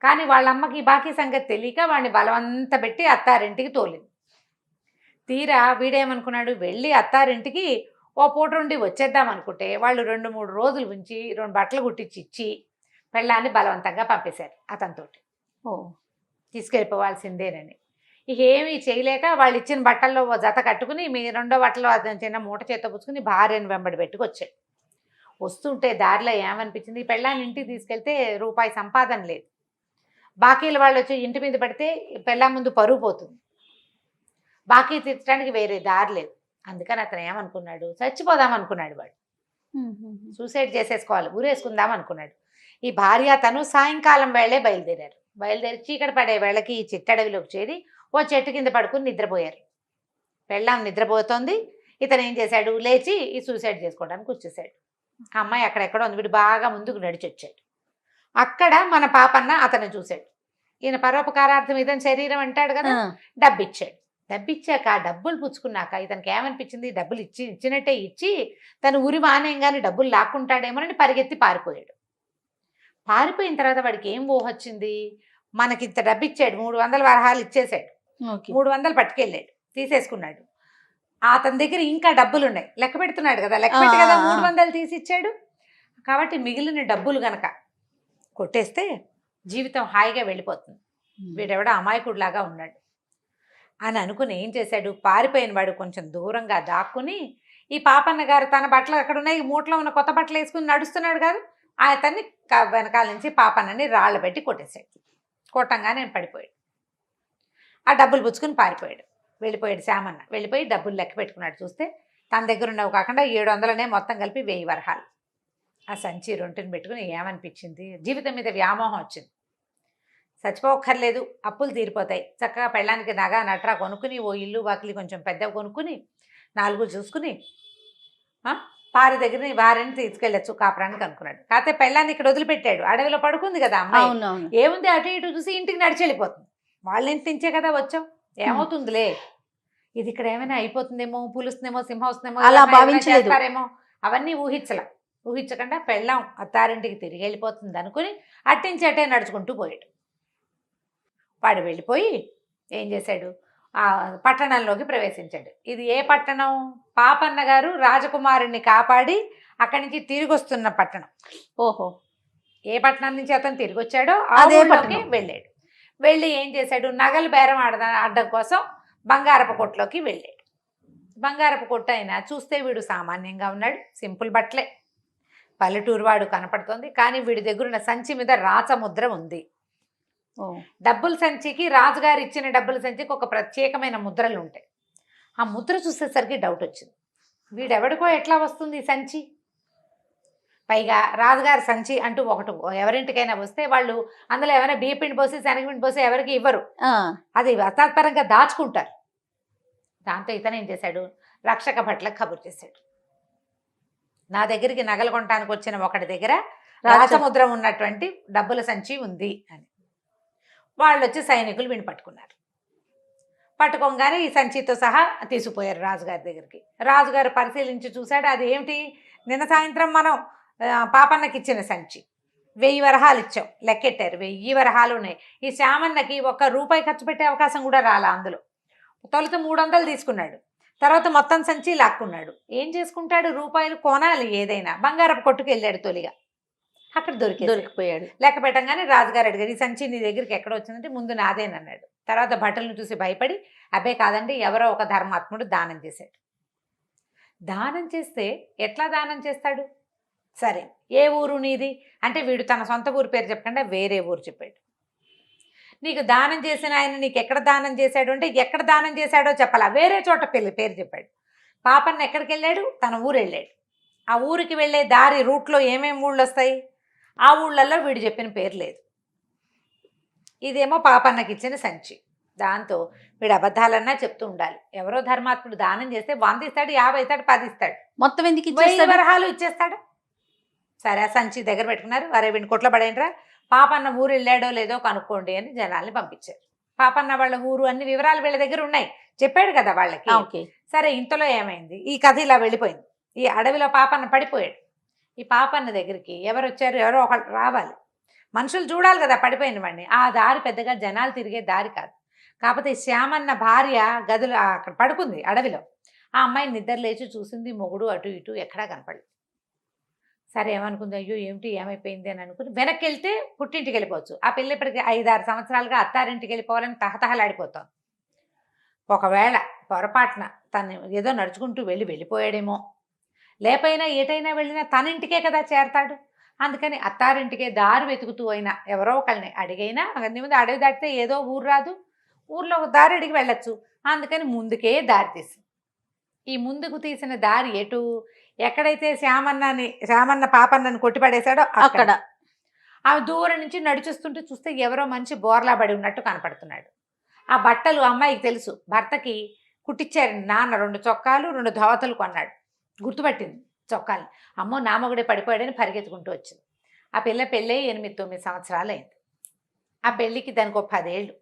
కానీ వాళ్ళ అమ్మకి బాకీ సంగతి తెలియక వాడిని బలవంత పెట్టి అత్తారింటికి తోలింది. తీరా వీడేమనుకున్నాడు, వెళ్ళి అత్తారింటికి ఓ పూట ఉండి వచ్చేద్దాం అనుకుంటే వాళ్ళు 2-3 రోజులు ఉంచి 2 బట్టలు కుట్టించి ఇచ్చి పెళ్ళాన్ని బలవంతంగా పంపేశారు అతనితోటి. తీసుకెళ్ళిపోవాల్సిందేనని. ఇక ఏమీ చేయలేక వాళ్ళు ఇచ్చిన బట్టల్లో ఓ జత కట్టుకుని మీ 2వ బట్టలో అతను చిన్న మూట చేత పుచ్చుకుని భార్యను వెంబడి పెట్టుకొచ్చాడు. వస్తుంటే దారిలో ఏమనిపించింది, పెళ్ళాన్ని ఇంటికి తీసుకెళ్తే రూపాయి సంపాదన లేదు. బాకీలు వాళ్ళు వచ్చి ఇంటి మీద పడితే పెళ్ళాం ముందు పరువు పోతుంది. బాకీ తీర్చడానికి వేరే దారి లేదు. అందుకని అతను ఏమనుకున్నాడు, చచ్చిపోదాం అనుకున్నాడు. వాడు సూసైడ్ చేసేసుకోవాలి, ఊరేసుకుందాం అనుకున్నాడు. ఈ భార్య తను సాయంకాలం వేళే బయలుదేరి చీకటి పడే వేళకి ఈ చిట్టడవిలోకి చేరి ఓ చెట్టు కింద పడుకుని నిద్రపోయారు. పెళ్ళాం నిద్రపోతోంది. ఇతను ఏం చేశాడు, లేచి ఈ సూసైడ్ చేసుకోవడానికి వచ్చేసాడు. ఆ అమ్మాయి అక్కడెక్కడో ఉంది. వీడు బాగా ముందుకు నడిచి వచ్చాడు. అక్కడ మన పాపన్న అతను చూశాడు. ఈయన పరోపకారార్థం ఇతని శరీరం అంటాడు కదా, డబ్బిచ్చాడు. డబ్బిచ్చాక డబ్బులు పుచ్చుకున్నాక ఇతనికి ఏమనిపించింది, డబ్బులు ఇచ్చినట్టే ఇచ్చి తను ఉరి మానేయంగానే డబ్బులు లాక్కుంటాడేమోనని పరిగెత్తి పారిపోయాడు. పారిపోయిన తర్వాత వాడికి ఏం ఊహొచ్చింది, మనకి ఇంత డబ్బు ఇచ్చాడు, 300 వరహాలు ఇచ్చేసాడు, 300 పట్టుకెళ్ళాడు, తీసేసుకున్నాడు. అతని దగ్గర ఇంకా డబ్బులు ఉన్నాయి, లెక్క పెడుతున్నాడు కదా, లెక్క పెట్టి కదా 300 తీసి ఇచ్చాడు. కాబట్టి మిగిలిన డబ్బులు గనక కొట్టేస్తే జీవితం హాయిగా వెళ్ళిపోతుంది, వీడెవడో అమాయకుడిలాగా ఉన్నాడు అని అనుకుని ఏం చేశాడు, పారిపోయిన వాడు కొంచెం దూరంగా దాక్కుని ఈ పాపన్న గారు తన బట్టలు అక్కడ ఉన్నాయి, మూటలో ఉన్న కొత్త బట్టలు వేసుకుని నడుస్తున్నాడు కాదు, అతన్ని వెనకాల నుంచి పాపన్నని రాళ్ళు పెట్టి కొట్టేశాడు. కొట్టంగానే పడిపోయాడు. ఆ డబ్బులు పుచ్చుకుని పారిపోయాడు. వెళ్ళిపోయాడు శ్యామన్న. వెళ్ళిపోయి డబ్బులు లెక్క పెట్టుకున్నాడు. చూస్తే తన దగ్గర ఉన్నవి కాకుండా 700నే మొత్తం కలిపి 1000 వరహాలు. ఆ సంచి రొంటిని పెట్టుకుని ఏమనిపించింది, జీవితం మీద వ్యామోహం వచ్చింది. చచ్చిపోక్కర్లేదు, అప్పులు తీరిపోతాయి, చక్కగా పెళ్ళానికి నగ నట్రా కొనుక్కుని ఓ ఇల్లు వాకిలి కొంచెం పెద్దవి కొనుక్కుని 4 చూసుకుని భార్య దగ్గర భార్యని తీసుకెళ్ళచ్చు కాపురానికి అనుకున్నాడు. కాకపోతే పెళ్ళాన్ని ఇక్కడ వదిలిపెట్టాడు. అడవిలో పడుకుంది కదా అమ్మాయి, ఏముంది అటు ఇటు చూసి ఇంటికి నడిచి వెళ్ళిపోతుంది. వాళ్ళ ఇంటి నుంచే కదా వచ్చాం, ఏమవుతుందిలే, ఇది ఇక్కడ ఏమైనా అయిపోతుందేమో, పులుస్తుందేమో, సింహం వస్తుందేమో, అలా భావించలేరేమో, అవన్నీ ఊహించకుండా పెళ్ళాం అత్తారింటికి తిరిగి వెళ్ళిపోతుంది అనుకుని అట్టించి అటే నడుచుకుంటూ పోయాడు. వాడు వెళ్ళిపోయి ఏం చేశాడు, ఆ పట్టణంలోకి ప్రవేశించాడు. ఇది ఏ పట్టణం, పాపన్న గారు రాజకుమారుణ్ణి కాపాడి అక్కడి నుంచి తిరిగి వస్తున్న పట్టణం. ఓహో, ఏ పట్టణం నుంచి అతను తిరిగి వచ్చాడో అదే పట్టణంకి వెళ్ళాడు. వెళ్ళి ఏం చేశాడు, నగలు బేరం ఆడడం కోసం బంగారపు కొట్టులోకి వెళ్ళాడు. బంగారపు కొట్టు అయినా చూస్తే వీడు సామాన్యంగా ఉన్నాడు, సింపుల్ బట్టలే, పల్లెటూరు వాడు కనపడుతోంది. కానీ వీడి దగ్గర ఉన్న సంచి మీద రాచముద్ర ఉంది. డబ్బుల సంచికి, రాజుగారు ఇచ్చిన డబ్బుల సంచికి ఒక ప్రత్యేకమైన ముద్రలు ఉంటాయి. ఆ ముద్ర చూసేసరికి డౌట్ వచ్చింది, వీడెవడికో ఎట్లా వస్తుంది ఈ సంచి, పైగా రాజుగారి సంచి అంటూ ఒకటి ఎవరింటికైనా వస్తే వాళ్ళు అందులో ఏమైనా బియ్యపిండి పోసి శనగపిండి పోసి ఎవరికి ఇవ్వరు, అది అతాత్పరంగా దాచుకుంటారు. దాంతో ఇతను ఏం చేశాడు, రక్షక భట్లకు కబురు చేశాడు, నా దగ్గరికి నగలు కొనడానికి వచ్చిన ఒకటి దగ్గర రాజముద్ర ఉన్నటువంటి డబ్బుల సంచి ఉంది అని. వాళ్ళు వచ్చి సైనికులు వీడిని పట్టుకున్నారు. పట్టుకోగానే ఈ సంచితో సహా తీసుకుపోయారు రాజుగారి దగ్గరికి. రాజుగారు పరిశీలించి చూశాడు, అది ఏమిటి, నిన్న సాయంత్రం మనం పాపన్నకి ఇచ్చిన సంచి, 1000 వరహాలు ఇచ్చాం, లెక్కెట్టారు, 1000 వరహాలు ఉన్నాయి. ఈ శ్యామన్నకి 1 రూపాయి ఖర్చు పెట్టే అవకాశం కూడా రాలా అందులో. తొలుత 300 తీసుకున్నాడు, తర్వాత మొత్తం సంచి లాక్కున్నాడు. ఏం చేసుకుంటాడు? రూపాయలు కొనాలి ఏదైనా. బంగారపు కొట్టుకు వెళ్ళాడు తొలిగా, అక్కడ దొరికిపోయాడు. లెక్క పెట్టంగానే రాజుగారు అడిగారు, ఈ సంచి నీ దగ్గరికి ఎక్కడ వచ్చిందంటే ముందు నాదేనన్నాడు. తర్వాత భటులను చూసి భయపడి, అబ్బే కాదండి ఎవరో ఒక ధర్మాత్ముడు దానం చేశాడు. దానం చేస్తే ఎట్లా దానం చేస్తాడు? సరే, ఏ ఊరు నీది అంటే వీడు తన సొంత ఊరు పేరు చెప్పకుండా వేరే ఊరు చెప్పాడు. నీకు దానం చేసిన ఆయన నీకు ఎక్కడ దానం చేశాడు అంటే ఎక్కడ దానం చేశాడో చెప్పాలా, వేరే చోట పేరు చెప్పాడు. పాపన్న ఎక్కడికి వెళ్ళాడు? తన ఊరు వెళ్ళాడు. ఆ ఊరికి వెళ్ళే దారి రూట్లో ఏమేమి ఊళ్ళు వస్తాయి? ఆ ఊళ్ళల్లో వీడు చెప్పిన పేరు లేదు. ఇదేమో పాపన్నకి ఇచ్చిన సంచి. దాంతో వీడు అబద్ధాలన్నా చెప్తూ ఉండాలి. ఎవరో ధర్మాత్ముడు దానం చేస్తే 100 ఇస్తాడు, 50 ఇస్తాడు, 10 ఇస్తాడు, మొత్తం ఎందుకు 1000 వరహాలు ఇచ్చేస్తాడు. సరే, ఆ సంచి దగ్గర పెట్టుకున్నారు. వరే వీడిని కొట్ల పడేంట్రా, పాపన్న ఊరు వెళ్ళాడో లేదో కనుక్కోండి అని జనాల్ని పంపించారు. పాపన్న వాళ్ళ ఊరు అన్ని వివరాలు వీళ్ళ దగ్గర ఉన్నాయి, చెప్పాడు కదా వాళ్ళకి. సరే, ఇంతలో ఏమైంది? ఈ కథ ఇలా వెళ్ళిపోయింది. ఈ అడవిలో పాపన్న పడిపోయాడు. ఈ పాపన్న దగ్గరికి ఎవరు వచ్చారు? ఎవరో ఒకళ్ళు రావాలి, మనుషులు చూడాలి కదా పడిపోయిన వాడిని. ఆ దారి పెద్దగా జనాలు తిరిగే దారి కాదు. కాకపోతే శ్యామన్న భార్య గదిలో అక్కడ పడుకుంది అడవిలో. ఆ అమ్మాయి నిద్ర లేచి చూసింది, మొగుడు అటు ఇటు ఎక్కడా కనపడలేదు. సరే, ఏమనుకుంది, అయ్యో ఏమిటి ఏమైపోయింది అని అనుకుని వెనక్కి వెళ్తే పుట్టింటికి వెళ్ళిపోవచ్చు. ఆ పిల్ల ఇప్పటికి 5-6 సంవత్సరాలుగా అత్తారింటికి వెళ్ళిపోవాలని తహతహలాడిపోతాం. ఒకవేళ పొరపాటున తను ఏదో నడుచుకుంటూ వెళ్ళిపోయాడేమో, లేపైనా ఏటైనా వెళ్ళినా తన ఇంటికే కదా చేరతాడు. అందుకని అత్తారింటికే దారి వెతుకుతూ అయినా ఎవరో ఒకళ్ళని అడిగైనా, అన్ని ముందు అడవి దాటితే ఏదో ఊరు రాదు, ఊర్లో ఒక దారి అడిగి వెళ్ళొచ్చు. అందుకని ముందుకే దారి తీసి, ఈ ముందుకు తీసిన దారి ఎటు? ఎక్కడైతే శ్యామన్న పాపన్నని కొట్టిపడేశాడో అక్కడ. ఆ దూరం నుంచి నడిచేస్తుంటే చూస్తే ఎవరో మనిషి బోర్లా పడి ఉన్నట్టు కనపడుతున్నాడు. ఆ బట్టలు అమ్మాయికి తెలుసు, భర్తకి కుట్టించారు నాన్న. 2 చొక్కాలు 2 ధోవతలు కొన్నాడు. గుర్తుపట్టింది చొక్కాలు. అమ్మో నా మొగుడే పడిపోయాడని పరిగెత్తుకుంటూ వచ్చింది. ఆ పిల్ల పెళ్ళి 8-9 సంవత్సరాలు అయింది. ఆ పెళ్ళికి దానికి ఒక 10 ఏళ్ళు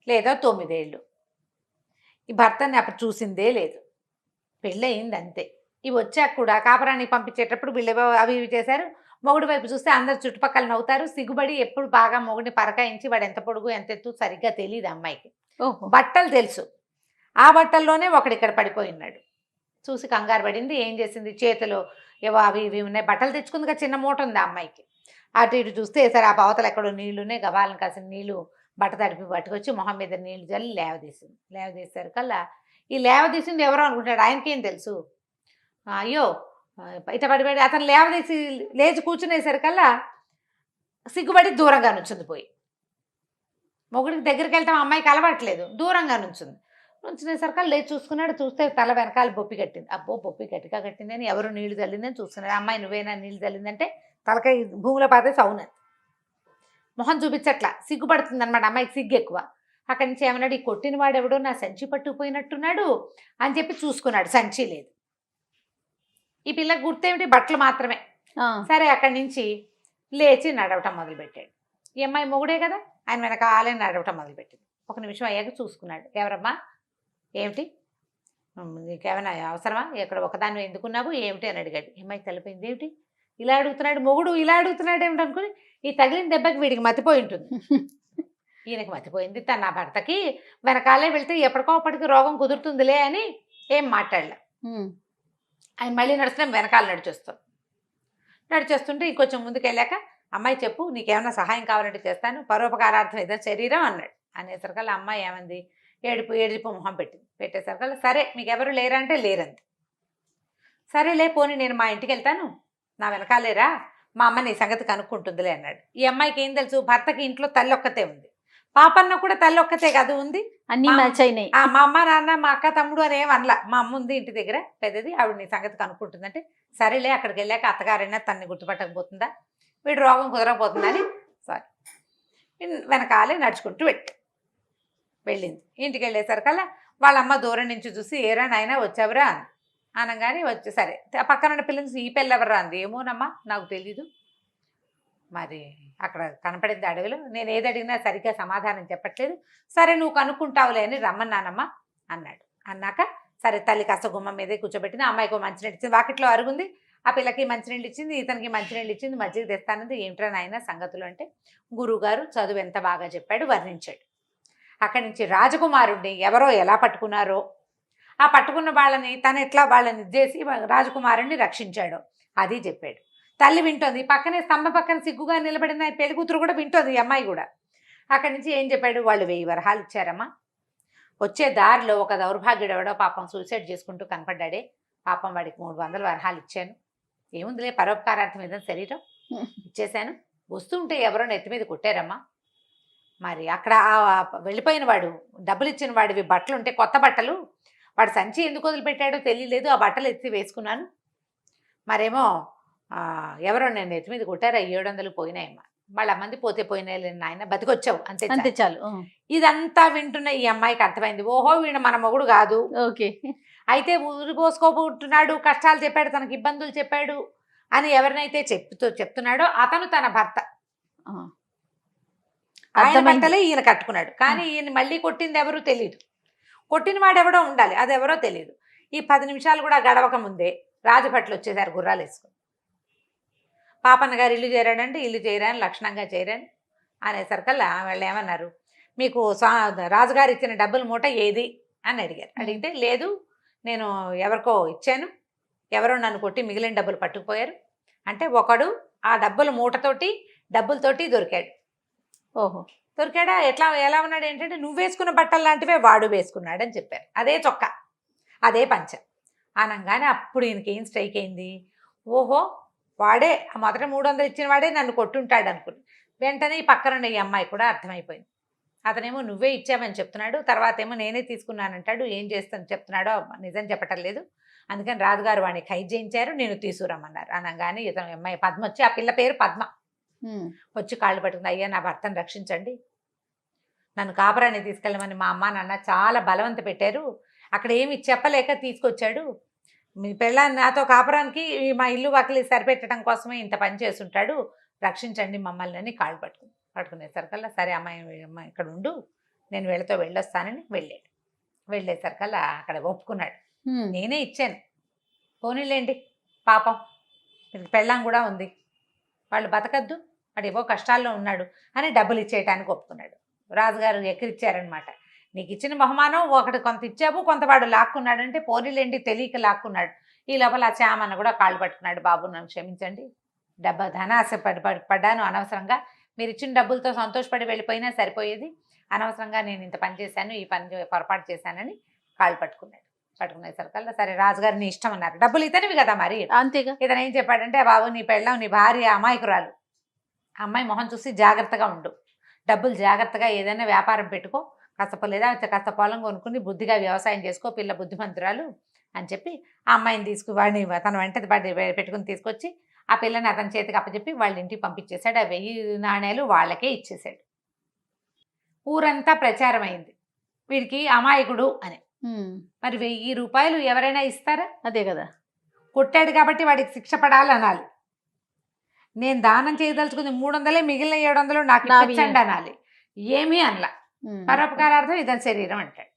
లేదా 9 ఏళ్ళు. ఈ భర్తని అప్పుడు చూసిందే లేదు. పెళ్ళి అయింది అంతే. ఇవి వచ్చాక కూడా కాపురానికి పంపించేటప్పుడు వీళ్ళు అవి ఇవి చేశారు. మొగుడు వైపు చూస్తే అందరు చుట్టుపక్కల నవ్వుతారు. సిగ్గుబడి ఎప్పుడు బాగా మొగుడిని పరకాయించి వాడు ఎంత పొడుగు ఎంత ఎత్తు సరిగ్గా తెలియదు అమ్మాయికి. బట్టలు తెలుసు, ఆ బట్టల్లోనే ఒకడిక్కడ పడిపోయి ఉన్నాడు. చూసి కంగారు పడింది. ఏం చేసింది? చేతిలో ఏవో అవి ఇవి ఉన్నాయి, బట్టలు తెచ్చుకుందిగా, చిన్న మూట ఉంది ఆ అమ్మాయికి. అటు ఇటు చూస్తే సరే ఆ పావతలు ఎక్కడో నీళ్లున్నాయి, గబాలను కాసిన నీళ్లు బట్ట తడిపి పట్టుకొచ్చి మొహం మీద నీళ్లు జల్లి లేవదీసింది. లేవదీశారు కల్లా ఈ లేవదీసింది ఎవరో అనుకుంటాడు. ఆయనకేం తెలుసు? అయ్యో ఇట పడిపోయి అతను లేవదీసి లేచి కూర్చునేసరికల్లా సిగ్గుపడి దూరంగా నుంచుంది. పోయి మొగుడికి దగ్గరికి వెళ్తాం అమ్మాయికి అలవాట్లేదు, దూరంగా నుంచునేసరికి లేచి చూసుకున్నాడు. చూస్తే తల వెనకాల బొప్పి కట్టింది. అబ్బో బొప్పి గట్టిగా కట్టిందని, ఎవరు నీళ్లు చల్లిందని చూస్తున్నాడు. అమ్మాయి నువ్వేనా నీళ్లు చల్లిందంటే తలకాయ భూమిలో పాతే సౌనది. మొహం చూపించట్లా, సిగ్గుపడుతుంది అనమాట. అమ్మాయికి సిగ్గు ఎక్కువ. అక్కడి నుంచి ఏమన్నాడు, ఈ కొట్టిన వాడెవడో నా సంచి పట్టుకుపోయినట్టున్నాడు అని చెప్పి చూసుకున్నాడు. సంచి లేదు. ఈ పిల్లకి గుర్తేమిటి? బట్టలు మాత్రమే. సరే, అక్కడి నుంచి లేచి నడవటం మొదలుపెట్టాడు. ఈ అమ్మాయి మొగుడే కదా, ఆయన వెనకాలే నడవటం మొదలుపెట్టింది. 1 నిమిషం అయ్యాక చూసుకున్నాడు. ఎవరమ్మా, ఏమిటి, నీకేమైనా అవసరమా, ఇక్కడ ఒకదాన్ని ఎందుకున్నావు ఏమిటి అని అడిగాడు. ఈ అమ్మాయి తెలిపోయింది. ఏమిటి ఇలా అడుగుతున్నాడు, మొగుడు ఇలా అడుగుతున్నాడు ఏమిటి అనుకుని, ఈ తగిలిన దెబ్బకి వీడికి మతిపోయి ఉంటుంది. ఈయనకి మతిపోయింది. తన నా భర్తకి వెనకాలే వెళ్తే ఎప్పటికో అప్పటికి రోగం కుదురుతుందిలే అని ఏం మాట్లాడలే. ఆయన మళ్ళీ నడుస్తున్నాం, వెనకాల నడిచేస్తుంటే ఇంకొంచెం ముందుకు వెళ్ళాక, అమ్మాయి చెప్పు, నీకేమైనా సహాయం కావాలంటే చేస్తాను, పరోపకారార్థం ఏదో శరీరం అన్నాడు. అనేసరికల్లా అమ్మాయి ఏమంది, ఏడుపు మొహం పెట్టేసరికల్లా సరే మీకు ఎవరు లేరా అంటే లేరంది. సరేలే పోనీ నేను మా ఇంటికి వెళ్తాను, నా వెనకాలేరా, మా అమ్మ నీ సంగతి కనుక్కుంటుందిలే అన్నాడు. ఈ అమ్మాయికి ఏం తెలుసు, భర్తకి ఇంట్లో తల్లి ఒక్కతే ఉంది, పాపన్న కూడా తల్లి ఒక్కతే కాదు ఉంది, అన్ని మ్యాచ్ అయినాయి. మా అమ్మ నాన్న మా అక్క తమ్ముడు అని ఏం అనలా. మా అమ్మ ఉంది ఇంటి దగ్గర పెద్దది, ఆవిడ నీ సంగతి కనుక్కుంటుందంటే సరేలే అక్కడికి వెళ్ళాక అత్తగారైనా తన్ని గుర్తుపట్టకపోతుందా, వీడు రోగం కుదరకపోతుందని సారీ వెనకాలే నడుచుకుంటూ వెళ్ళింది. ఇంటికి వెళ్ళేసరికల్లా వాళ్ళ అమ్మ దూరం నుంచి చూసి ఏరా నాయనా వచ్చావురా అంది. అనగానే వచ్చి సరే పక్కన ఉన్న పిల్లలు ఈ పిల్ల ఎవరా అంది. ఏమోనమ్మా నాకు తెలీదు, మరి అక్కడ కనపడింది అడవిలో, నేను ఏది అడిగినా సరిగ్గా సమాధానం చెప్పట్లేదు, సరే నువ్వు కనుక్కుంటావులే అని రమ్మన్నానమ్మా అన్నాడు. అన్నాక సరే తల్లి కాస్త గుమ్మం మీదే కూర్చోబెట్టింది. అమ్మాయికి మంచినీళ్ళు ఇచ్చింది, వాకిట్లో అరుగుంది, ఆ పిల్లకి మంచినీళ్ళు ఇచ్చింది, ఇతనికి మంచినీళ్ళు ఇచ్చింది, మజ్జిగ తెస్తానంది. ఏమిట్రా నాయన సంగతులు అంటే, గురువుగారు చదువు ఎంత బాగా చెప్పాడు వర్ణించాడు. అక్కడి నుంచి రాజకుమారుడిని ఎవరో ఎలా పట్టుకున్నారో, ఆ పట్టుకున్న వాళ్ళని తను ఎట్లా వాళ్ళని చేసి రాజకుమారుడిని రక్షించాడు అది చెప్పాడు. తల్లి వింటోంది, పక్కనే స్తంభం పక్కన సిగ్గుగా నిలబడిన పెళ్లి కూతురు కూడా వింటోంది, ఈ అమ్మాయి కూడా. అక్కడి నుంచి ఏం చెప్పాడు, వాళ్ళు 1000 వరహాలు ఇచ్చారమ్మా. వచ్చే దారిలో ఒక దౌర్భాగ్యుడు ఎవడో పాపం సూసైడ్ చేసుకుంటూ కనపడ్డాడే, పాపం వాడికి 300 వరహాలు ఇచ్చాను. ఏముందిలే, పరోపకారార్థం ఏదో శరీరం ఇచ్చేశాను. వస్తుంటే ఎవరో నెత్తి మీద కొట్టారమ్మా. మరి అక్కడ వెళ్ళిపోయిన వాడు, డబ్బులు ఇచ్చిన వాడివి బట్టలు ఉంటే కొత్త బట్టలు, వాడు సంచి ఎందుకు వదిలిపెట్టాడో తెలియలేదు, ఆ బట్టలు ఎత్తి వేసుకున్నాను. మరేమో ఎవరో నేను నెత్తి మీద కొట్టారా, 700 పోయినాయమ్మా. వాళ్ళ మంది పోతే పోయినాయి నాయన, బతికొచ్చావు అంతే అంతే చాలు. ఇదంతా వింటున్న ఈ అమ్మాయికి అర్థమైంది, ఓహో వీడు మన మొగుడు కాదు. ఓకే. అయితే ఊరు పోసుకోబోతున్నాడు, కష్టాలు చెప్పాడు, తనకి ఇబ్బందులు చెప్పాడు అని ఎవరినైతే చెప్తున్నాడో అతను తన భర్త. ఆయన బట్టలే ఈయన కట్టుకున్నాడు, కానీ ఈయన మళ్ళీ కొట్టింది ఎవరో తెలియదు. కొట్టిన వాడెవడో ఉండాలి, అది ఎవరో తెలియదు. ఈ 10 నిమిషాలు కూడా గడవక ముందే రాజభట్లు వచ్చేసారు గుర్రాలు వేసుకుని. పాపన్న గారు ఇల్లు చేరాడంటే ఇల్లు చేయరాని, లక్షణంగా చేయరాని అనేసరికల్లా వాళ్ళు ఏమన్నారు, మీకు రాజుగారు ఇచ్చిన డబ్బుల మూట ఏది అని అడిగారు. అడిగితే లేదు, నేను ఎవరికో ఇచ్చాను, ఎవరో నన్ను కొట్టి మిగిలిన డబ్బులు పట్టుకుపోయారు అంటే, ఒకడు ఆ డబ్బుల మూటతోటి డబ్బులతోటి దొరికాడు. ఓహో, దొరికాడా? ఎలా ఉన్నాడు ఏంటంటే, నువ్వు వేసుకున్న బట్టలు లాంటివే వాడు వేసుకున్నాడు అని చెప్పారు. అదే చొక్కా, అదే పంచ అనగానే అప్పుడు ఈయనకి ఏం స్ట్రైక్ అయింది, ఓహో వాడే మొదట 300 ఇచ్చిన వాడే నన్ను కొట్టుంటాడు అనుకుని. వెంటనే ఈ పక్కన ఈ అమ్మాయి కూడా అర్థమైపోయింది. అతనేమో నువ్వే ఇచ్చావని చెప్తున్నాడు, తర్వాత ఏమో నేనే తీసుకున్నానంటాడు, ఏం చేస్తాను చెప్తున్నాడో నిజం చెప్పటం లేదు. అందుకని రాజుగారు వాడిని ఖైదు చేయించారు, నేను తీసుకురమ్మన్నారు. అనగానే ఇతను అమ్మాయి పద్మ వచ్చి, ఆ పిల్ల పేరు పద్మ, వచ్చి కాళ్ళు పట్టుకుంది, అయ్యా నా భర్తను రక్షించండి, నన్ను కాపురాన్ని తీసుకెళ్ళమని మా అమ్మ నాన్న చాలా బలవంత పెట్టారు, అక్కడ ఏమి చెప్పలేక తీసుకొచ్చాడు, మీ పిల్లని నాతో కాపురానికి మా ఇల్లు వాకిలి సరిపెట్టడం కోసమే ఇంత పని చేస్తుంటాడు, రక్షించండి మమ్మల్ని అని కాళ్ళు పట్టుకునేసరికల్లా సరే అమ్మాయి ఇక్కడ ఉండు, నేను వీళ్ళతో వెళ్ళొస్తానని వెళ్ళేసరికల్లా అక్కడ ఒప్పుకున్నాడు, నేనే ఇచ్చాను, పోనీలేండి పాపం పెళ్ళాం కూడా ఉంది, వాళ్ళు బతకద్దు, వాడు ఏవో కష్టాల్లో ఉన్నాడు అని డబ్బులు ఇచ్చేయటానికి ఒప్పుకున్నాడు. రాజుగారు ఎక్కిరిచ్చారనమాట, నీకు ఇచ్చిన బహుమానం ఒకటి కొంత ఇచ్చావు, కొంత వాడు లాక్కున్నాడు అంటే, పోనీలేండి తెలియక లాక్కున్నాడు. ఈ లోపల ఆ చామన్న కూడా కాళ్ళు పట్టుకున్నాడు, బాబు నన్ను క్షమించండి, ధనాశ పడ్డాను అనవసరంగా, మీరు ఇచ్చిన డబ్బులతో సంతోషపడి వెళ్ళిపోయినా సరిపోయేది, అనవసరంగా నేను ఇంత పని చేశాను, ఈ పని పొరపాటు చేశానని కాళ్ళు పట్టుకునేసరికల్లా సరే రాజుగారు నీ ఇష్టం అన్నారు, డబ్బులు ఇతనివి కదా మరి అంతేగా. ఇతను ఏం చెప్పాడంటే, బాబు నీ పెళ్ళాం నీ భార్య అమాయకురాలు, అమ్మాయి మొహం చూసి జాగ్రత్తగా ఉండు, డబ్బులు జాగ్రత్తగా ఏదైనా వ్యాపారం పెట్టుకో, కాస్త పొలం కొనుక్కుని బుద్ధిగా వ్యవసాయం చేసుకో, పిల్ల బుద్ధిమంతురాలు అని చెప్పి ఆ అమ్మాయిని వాడిని తన వెంట పెట్టుకుని తీసుకొచ్చి ఆ పిల్లని అతని చేతికి అప్పచెప్పి వాళ్ళ ఇంటికి పంపించేశాడు. ఆ 1000 నాణేలు వాళ్ళకే ఇచ్చేశాడు. ఊరంతా ప్రచారం అయింది వీడికి అమాయకుడు అని. మరి 1000 రూపాయలు ఎవరైనా ఇస్తారా? అదే కదా, కొట్టాడు కాబట్టి వాడికి శిక్ష పడాలి అనాలి. నేను దానం చేయదలుచుకుంది 300, మిగిలిన 700 నాకు ఇప్పించండి అనాలి. ఏమీ అనలా, పరోపకారార్థం ఇతని శరీరం అంటాడు.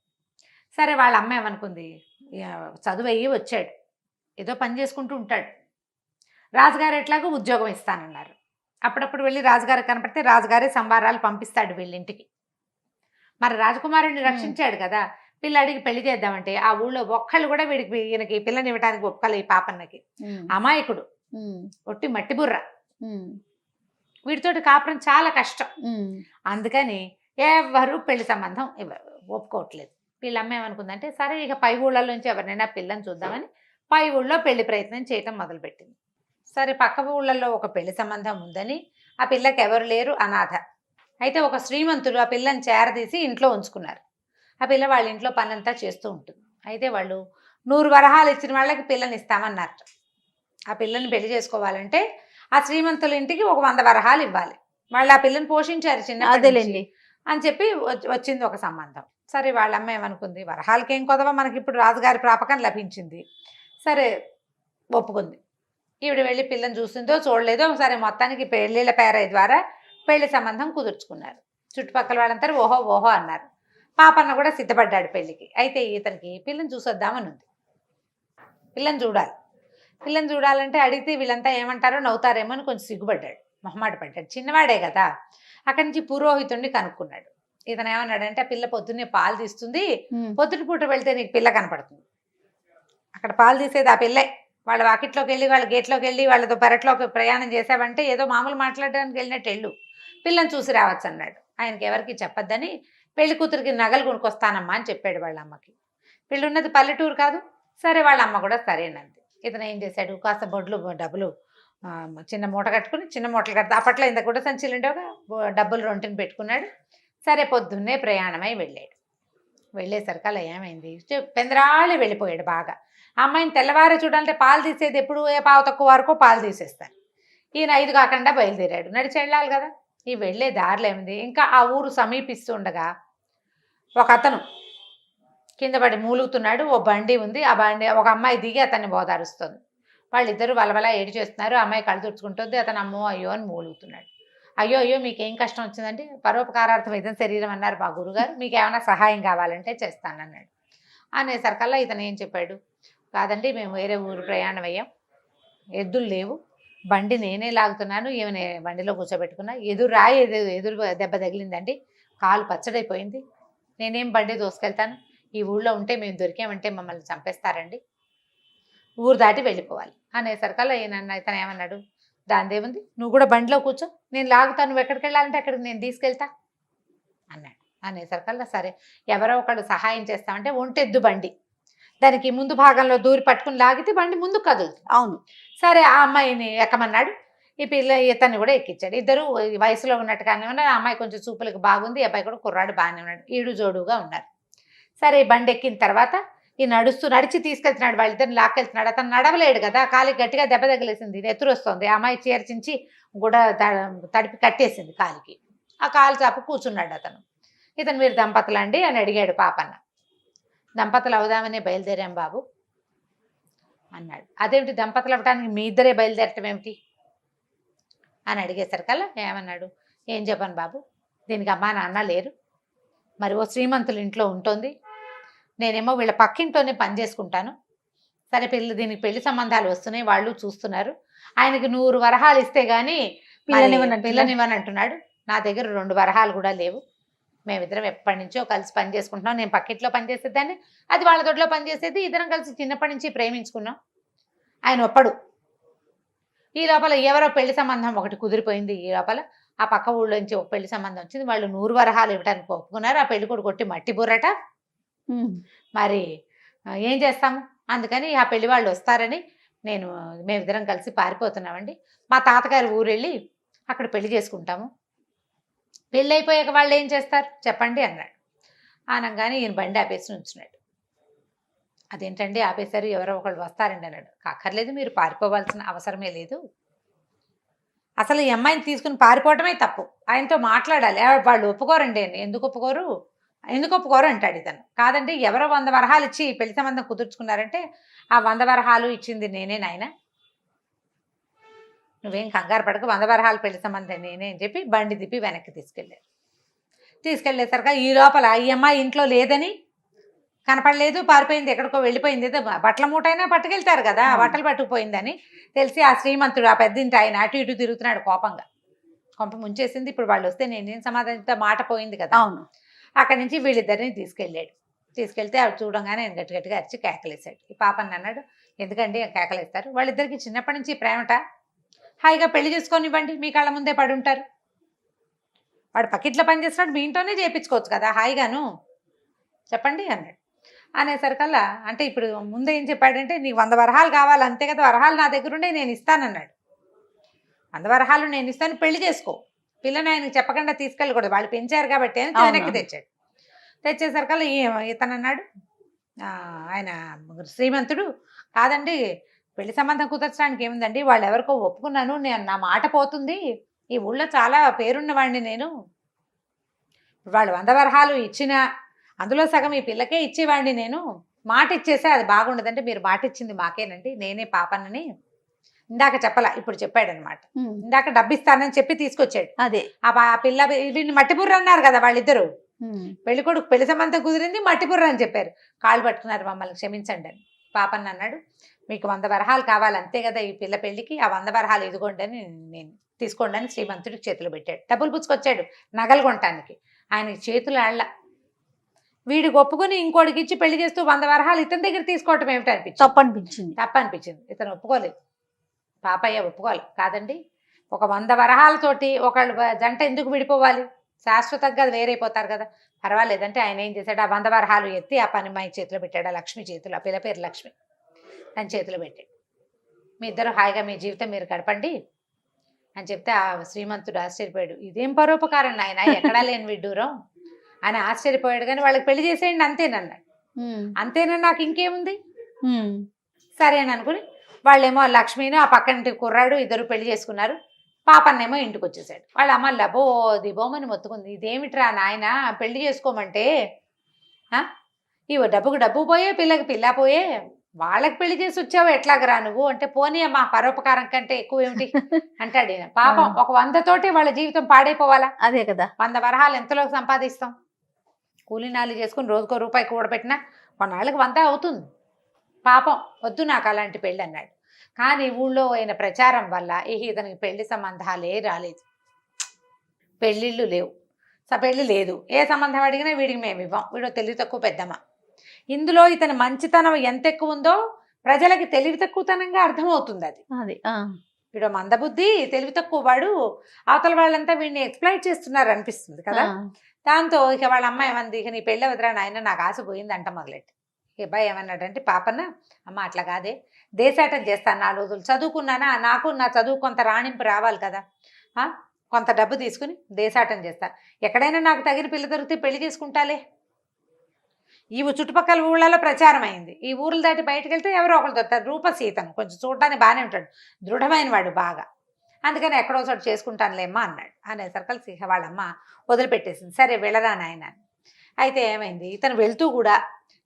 సరే వాళ్ళ అమ్మ ఏమనుకుంది, చదువు అయ్యి వచ్చాడు, ఏదో పని చేసుకుంటూ ఉంటాడు, రాజుగారు ఎట్లాగో ఉద్యోగం ఇస్తానన్నారు, అప్పుడప్పుడు వెళ్ళి రాజుగారు కనపడితే రాజుగారే సంబారాలు పంపిస్తాడు వీళ్ళింటికి. మరి రాజకుమారుడిని రక్షించాడు కదా, పిల్లాడికి పెళ్లి చేద్దామంటే ఆ ఊళ్ళో ఒక్కళ్ళు కూడా ఈయనకి పిల్లని ఇవ్వడానికి ఒక్కళ్ళు, ఈ పాపన్నకి అమాయకుడు, ఒట్టి మట్టి బుర్ర, వీటితోటి కాపురం చాలా కష్టం. అందుకని ఎవరు పెళ్లి సంబంధం ఒప్పుకోవట్లేదు. వీళ్ళమ్మ ఏమనుకుందంటే, సరే ఇక పై ఊళ్ళలోంచి ఎవరినైనా పిల్లని చూద్దామని పై ఊళ్ళో పెళ్లి ప్రయత్నం చేయటం మొదలుపెట్టింది. సరే పక్క ఊళ్ళల్లో ఒక పెళ్లి సంబంధం ఉందని, ఆ పిల్లకి ఎవరు లేరు, అనాథ. అయితే ఒక శ్రీమంతుడు ఆ పిల్లని చేరదీసి ఇంట్లో ఉంచుకున్నారు. ఆ పిల్ల వాళ్ళ ఇంట్లో పనంతా చేస్తూ ఉంటుంది. అయితే వాళ్ళు 100 వరహాలు ఇచ్చిన వాళ్ళకి పిల్లని ఇస్తామన్నారు. ఆ పిల్లని పెళ్లి చేసుకోవాలంటే ఆ శ్రీమంతుల ఇంటికి ఒక 100 వరహాలు ఇవ్వాలి. వాళ్ళు ఆ పిల్లని పోషించారు చిన్నప్పటి అని చెప్పి వచ్చింది ఒక సంబంధం. సరే వాళ్ళ అమ్మ ఏమనుకుంది, వరహాలకేం కొదవ, మనకి ఇప్పుడు రాజుగారి ప్రాపకం లభించింది, సరే ఒప్పుకుంది. ఈవిడ వెళ్ళి పిల్లని చూసిందో చూడలేదో, సరే మొత్తానికి పెళ్ళిళ్ళ పేరై ద్వారా పెళ్లి సంబంధం కుదుర్చుకున్నారు. చుట్టుపక్కల వాళ్ళంతా ఓహో అన్నారు. పాపన్న కూడా సిద్ధపడ్డాడు పెళ్లికి. అయితే ఇతనికి పిల్లని చూసొద్దామని ఉంది, పిల్లని చూడాలంటే అడిగితే వీళ్ళంతా ఏమంటారో నవ్వుతారేమో అని కొంచెం సిగ్గుపడ్డాడు, మొహమాట పడ్డాడు, చిన్నవాడే కదా. అక్కడి నుంచి పురోహితుడిని కనుక్కున్నాడు. ఇతను ఏమన్నాడంటే ఆ పిల్ల పొద్దున్నే పాలు తీస్తుంది, పొద్దున పూట వెళ్తే నీకు పిల్ల కనపడుతుంది. అక్కడ పాలు తీసేది ఆ పిల్లే. వాళ్ళ వాకిట్లోకి వెళ్ళి వాళ్ళ గేట్లోకి వెళ్ళి వాళ్ళతో పెరట్లోకి ప్రయాణం చేసావంటే ఏదో మామూలు మాట్లాడడానికి వెళ్ళినట్టు వెళ్ళు, పిల్లని చూసి రావచ్చు అన్నాడు. ఆయనకి ఎవరికి చెప్పొద్దని పెళ్లి కూతురికి నగలు కొనుక్కొస్తానమ్మా అని చెప్పాడు వాళ్ళ అమ్మకి. వీళ్ళు ఉన్నది పల్లెటూరు కాదు. సరే వాళ్ళ అమ్మ కూడా సరేనంది. ఇతను ఏం చేశాడు, కాస్త బొడ్లు డబ్బులు చిన్న మూట కట్టుకుని, చిన్న మూటలు కడితే అప్పట్లో ఇంత కూడా సంచులు ఉండేగా, డబ్బులు రొంటిని పెట్టుకున్నాడు. సరే పొద్దున్నే ప్రయాణమై వెళ్ళాడు. వెళ్ళేసరికి అలా ఏమైంది, పెందరాళి వెళ్ళిపోయాడు బాగా. ఆ అమ్మాయిని తెల్లవారే చూడాలంటే పాలు తీసేది ఎప్పుడు పావు తక్కువ వరకు పాలు తీసేస్తారు. ఈయన 5 కాకుండా బయలుదేరాడు. నడిచి వెళ్ళాలి కదా. ఈ వెళ్ళే దారిలో ఏమింది, ఇంకా ఆ ఊరు సమీపిస్తుండగా ఒక అతను కింద పడి మూలుగుతున్నాడు. ఓ బండి ఉంది, ఆ బండి ఒక అమ్మాయి దిగి అతన్ని బోదారుస్తుంది. వాళ్ళిద్దరూ వలవలా ఏడు చేస్తున్నారు. అమ్మాయి కళ్ళు తుడుచుకుంటుంది, అతను అమ్మో అయ్యో అని మూలుగుతున్నాడు. అయ్యో అయ్యో మీకేం కష్టం వచ్చిందంటే, పరోపకారార్థం ఇదం శరీరం అన్నారు మా గురుగారు, మీకు ఏమైనా సహాయం కావాలంటే చేస్తానన్నాడు. అనేసరికల్లా ఇతను ఏం చెప్పాడు, కాదండి మేము వేరే ఊరు ప్రయాణం అయ్యాం, ఎద్దులు లేవు, బండి నేనే లాగుతున్నాను, ఈమె బండిలో కూర్చోబెట్టుకున్నా, ఎదురు దెబ్బ తగిలిందండి, కాలు పచ్చడైపోయింది, నేనేం బండి దోసుకెళ్తాను, ఈ ఊళ్ళో ఉంటే మేము దొరికామంటే మమ్మల్ని చంపేస్తారండి, ఊరు దాటి వెళ్ళిపోవాలి అనేసరికల్లా ఇతను ఏమన్నాడు, దానిదేముంది, నువ్వు కూడా బండిలో కూర్చో, నేను లాగుతాను, నువ్వు ఎక్కడికి వెళ్ళాలంటే అక్కడికి నేను తీసుకెళ్తా అన్నాడు. అనేసరికల్లా సరే ఎవరో ఒకళ్ళు సహాయం చేస్తామంటే ఒంటెద్దు బండి, దానికి ముందు భాగంలో దూరి పట్టుకుని లాగితే బండి ముందు కదులుతుంది. అవును. సరే ఆ అమ్మాయిని ఎక్కమన్నాడు. ఈ పిల్ల ఇతన్ని కూడా ఎక్కించాడు. ఇద్దరు వయసులో ఉన్నట్టుగానే ఉన్నారు. ఆ అమ్మాయి కొంచెం చూపులకు బాగుంది, ఈ అబ్బాయి కూడా కుర్రాడు బాగానే ఉన్నాడు, ఈడు జోడుగా ఉన్నారు. సరే ఈ బండి ఎక్కిన తర్వాత ఈ నడిచి తీసుకెళ్తున్నాడు, వాళ్ళిద్దరిని లాక్కెళ్తున్నాడు. అతను నడవలేడు కదా, కాలికి గట్టిగా దెబ్బ తగిలేసింది, నెత్తురు వస్తుంది. ఆ అమ్మాయి చీరచించి కూడా తడిపి కట్టేసింది కాలికి. ఆ కాలు చాపు కూర్చున్నాడు అతను. ఇతను మీరు దంపతులండి అని అడిగాడు పాపన్న. దంపతులు అవుదామనే బయలుదేరాం బాబు అన్నాడు. అదేమిటి దంపతులు అవ్వడానికి మీ ఇద్దరే బయలుదేరటం ఏమిటి అని అడిగేసరికల్లా ఏమన్నాడు, ఏం చెప్పాను బాబు, దీనికి అమ్మా నాన్న లేరు, మరి ఓ శ్రీమంతులు ఇంట్లో ఉంటుంది, నేనేమో వీళ్ళ పక్కింట్లోనే పని చేసుకుంటాను. సరే దీనికి పెళ్లి సంబంధాలు వస్తున్నాయి, వాళ్ళు చూస్తున్నారు, ఆయనకి 100 వరహాలు ఇస్తే కానీ పిల్లనివ్వని అంటున్నాడు. నా దగ్గర 2 వరహాలు కూడా లేవు, మేమిద్దరం ఎప్పటి నుంచో కలిసి పని చేసుకుంటున్నాం, నేను పక్కింట్లో పనిచేసేదాన్ని, అది వాళ్ళ దొడ్లో పనిచేసేది, ఇద్దరం కలిసి చిన్నప్పటి నుంచి ప్రేమించుకున్నాం, ఆయన ఒప్పడు. ఈ లోపల ఎవరో పెళ్లి సంబంధం ఒకటి కుదిరిపోయింది. ఈ లోపల ఆ పక్క ఊళ్ళోంచి ఒక పెళ్లి సంబంధం వచ్చింది, వాళ్ళు 100 వరహాలు ఇవ్వడానికి ఒప్పుకున్నారు. ఆ పెళ్లి కూడా కొట్టి మట్టి బుర్రట. మరి ఏం చేస్తాము, అందుకని ఆ పెళ్లి వాళ్ళు వస్తారని మేమిద్దరం కలిసి పారిపోతున్నామండి, మా తాతగారి ఊరెళ్ళి అక్కడ పెళ్లి చేసుకుంటాము, పెళ్ళి అయిపోయాక వాళ్ళు ఏం చేస్తారు చెప్పండి అన్నాడు. అనగానే ఈయన బండి ఆపేసి ఉంచున్నాడు. అదేంటండి ఆపేశారు, ఎవరో ఒకళ్ళు వస్తారండి అన్నాడు. అక్కర్లేదు, మీరు పారిపోవాల్సిన అవసరమే లేదు, అసలు ఈ అమ్మాయిని తీసుకుని పారిపోవటమే తప్పు, ఆయనతో మాట్లాడాలి, వాళ్ళు ఒప్పుకోరండి. ఎందుకు ఒప్పుకోరు అంటాడు ఇతను. కాదండి, ఎవరో 100 వరహాలు ఇచ్చి పెళ్లి సంబంధం కుదుర్చుకున్నారంటే ఆ 100 వరహాలు ఇచ్చింది నేనే నాయన, నువ్వేం కంగారు పడక, 100 వరహాలు పెళ్లి సంబంధం నేనే అని చెప్పి బండి తిప్పి వెనక్కి తీసుకెళ్ళేసరికి ఈ లోపల ఈ అమ్మాయి ఇంట్లో లేదని కనపడలేదు, పారిపోయింది, ఎక్కడికో వెళ్ళిపోయింది, ఏదో బట్టల మూటైనా పట్టుకెళ్తారు కదా, బట్టలు పట్టుకుపోయిందని తెలిసి ఆ శ్రీమంతుడు ఆ పెద్దింటి ఆయన అటు ఇటు తిరుగుతున్నాడు కోపంగా. కొంప ముంచేసింది, ఇప్పుడు వాళ్ళు వస్తే నేనేం సమాధానంతో మాట పోయింది కదా. అవును. అక్కడి నుంచి వీళ్ళిద్దరిని తీసుకెళ్తే అవి చూడంగానే ఆయన గట్టిగా అరిచి కేకలేశాడు. ఈ పాపని అన్నాడు, ఎందుకండి కేకలేస్తారు, వాళ్ళిద్దరికి చిన్నప్పటి నుంచి ప్రేమట, హాయిగా పెళ్లి చేసుకొని ఇవ్వండి, మీ కళ్ళ ముందే పడి ఉంటారు, వాడు పక్కిట్లో పని చేస్తున్నాడు, మీ ఇంట్లోనే చేయించుకోవచ్చు కదా హాయిగాను, చెప్పండి అన్నాడు. అనేసరికల్లా అంటే ఇప్పుడు ముందే ఏం చెప్పాడంటే, నీకు 100 వరహాలు కావాలి అంతే కదా, వరహాలు నా దగ్గర ఉండే నేను ఇస్తానన్నాడు, 100 వరహాలు నేను ఇస్తాను, పెళ్లి చేసుకో, పిల్లని ఆయనకి చెప్పకుండా తీసుకెళ్ళకూడదు, వాళ్ళు పెంచారు కాబట్టి అని వెనక్కి తెచ్చాడు. తెచ్చేసరికల్లా ఇతను అన్నాడు, ఆయన శ్రీమంతుడు, కాదండి పెళ్లి సంబంధం కుదర్చడానికి ఏముందండి, వాళ్ళు ఎవరికో ఒప్పుకున్నాను, నా మాట పోతుంది, ఈ ఊళ్ళో చాలా పేరున్నవాడిని నేను, వాళ్ళు 100 వరహాలు ఇచ్చినా అందులో సగం ఈ పిల్లకే ఇచ్చేవాడిని, నేను మాట ఇచ్చేసే అది బాగుండదంటే, మీరు మాట ఇచ్చింది మాకేనండి, నేనే పాపన్నని ఇందాక చెప్పలా ఇప్పుడు చెప్పాడనమాట. ఇందాక డబ్బిస్తానని చెప్పి తీసుకొచ్చాడు. అదే ఆ పిల్ల వీడిని మట్టిబుర్ర అన్నారు కదా వాళ్ళిద్దరు, పెళ్ళికొడుకు పెళ్లి సంబంధం కుదిరింది, మట్టిబుర్ర అని చెప్పారు, కాళ్ళు పట్టుకున్నారు, మమ్మల్ని క్షమించండి అని. పాపన్న అన్నాడు, మీకు 100 వరహాలు కావాలి అంతే కదా ఈ పిల్ల పెళ్లికి, ఆ 100 వరహాలు ఇదిగోండి అని నేను తీసుకోండి అని శ్రీమంతుడికి చేతులు పెట్టాడు. డబ్బులు పుచ్చుకొచ్చాడు నగలు కొనటానికి. ఆయనకి చేతులు ఆళ్ళ. వీడికి ఒప్పుకొని ఇంకోటికి ఇచ్చి పెళ్లి చేస్తూ 100 వరహాలు ఇతని దగ్గర తీసుకోవటం ఏమిటి అనిపించింది. తప్పు అనిపించింది. ఇతను ఒప్పుకోలేదు, పాపయ్య ఒప్పుకోవాలి. కాదండి, ఒక 100 వరహాలతోటి ఒకళ్ళు జంట ఎందుకు విడిపోవాలి, శాశ్వతంగా అది వేరైపోతారు కదా, పర్వాలేదంటే ఆయన ఏం చేశాడు, ఆ 100 వరహాలు ఎత్తి ఆ పనిమాయి చేతిలో పెట్టాడు. ఆ లక్ష్మి చేతిలో, ఆ పిల్ల పేరు లక్ష్మి, తన చేతిలో పెట్టాడు. మీ ఇద్దరు హాయిగా మీ జీవితం మీరు గడపండి అని చెప్తే ఆ శ్రీమంతుడు ఆశ్చర్యపోయాడు. ఇదేం పరోపకారం నాయన, ఎక్కడా లేని విడ్డూరం అని ఆశ్చర్యపోయాడు. కానీ వాళ్ళకి పెళ్లి చేసేయండి అంతేనన్నాడు. అంతేనా, నాకు ఇంకేముంది, సరే అని అనుకుని వాళ్ళేమో లక్ష్మిని ఆ పక్కనింటి కుర్రాడు ఇద్దరు పెళ్లి చేసుకున్నారు. పాపన్నేమో ఇంటికి వచ్చేసాడు. వాళ్ళ అమ్మ లబో దిబోమని మొత్తుకుంది. ఇదేమిట్రా నాయన, పెళ్లి చేసుకోమంటే ఇవో డబ్బుకు డబ్బు పోయే, పిల్లకి పిల్ల పోయే, వాళ్ళకి పెళ్లి చేసి వచ్చావు ఎట్లాగరా నువ్వు అంటే, పోనీ అమ్మా పరోపకారం కంటే ఎక్కువ ఏమిటి అంటాడు. పాపం ఒక 100 తోటి వాళ్ళ జీవితం పాడైపోవాలా? అదే కదా, 100 వరహాలు ఎంతలో సంపాదిస్తాం, కూలీనాలు చేసుకుని రోజుకో రూపాయి కూడబెట్టినా కొన్నాళ్ళకి 100 అవుతుంది. పాపం వద్దు నాకు అలాంటి పెళ్ళి అన్నాడు. కానీ ఊళ్ళో అయిన ప్రచారం వల్ల ఇతనికి పెళ్లి సంబంధాలే రాలేదు, పెళ్ళిళ్ళు లేవు, పెళ్ళి లేదు. ఏ సంబంధం అడిగినా వీడికి మేము ఇవ్వం, వీడు తెలివి తక్కువ పెద్దమ్మ. ఇందులో ఇతని మంచితనం ఎంత ఎక్కువ ఉందో ప్రజలకి తెలివి తక్కువతనంగా అర్థమవుతుంది. అది వీడు మందబుద్ధి, తెలివి తక్కువ వాడు, అవతల వాళ్ళంతా వీడిని ఎక్స్ప్లాయిట్ చేస్తున్నారు అనిపిస్తుంది కదా. దాంతో ఇక వాళ్ళ అమ్మ ఏమంది, ఇక నీ పెళ్ళి వదిరా నాయన, నాకు ఆశ పోయింది అంట మొదలెట్టి. అబ్బాయి ఏమన్నాడంటే, పాపన్న అమ్మ అట్లా కాదే, దేశాటం చేస్తాను 4 రోజులు, చదువుకున్నానా, నాకు నా చదువు కొంత రాణింపు రావాలి కదా, కొంత డబ్బు తీసుకుని దేశాటం చేస్తా, ఎక్కడైనా నాకు తగిన పిల్ల దొరికితే పెళ్లి చేసుకుంటాలే. ఈ చుట్టుపక్కల ఊళ్ళలో ప్రచారం అయింది. ఈ ఊర్లు దాటి బయటకు వెళ్తే ఎవరో ఒకరు దొరుకుతారు. రూపసీతను కొంచెం చూడటానికి బాగానే ఉంటాడు, దృఢమైన వాడు బాగా, అందుకని ఎక్కడో చోటు చేసుకుంటానులేమ్మా అన్నాడు. అనేసరికి వాళ్ళమ్మ వదిలిపెట్టేసింది. సరే వెళ్ళరా నాయన. అయితే ఏమైంది, ఇతను వెళ్తూ కూడా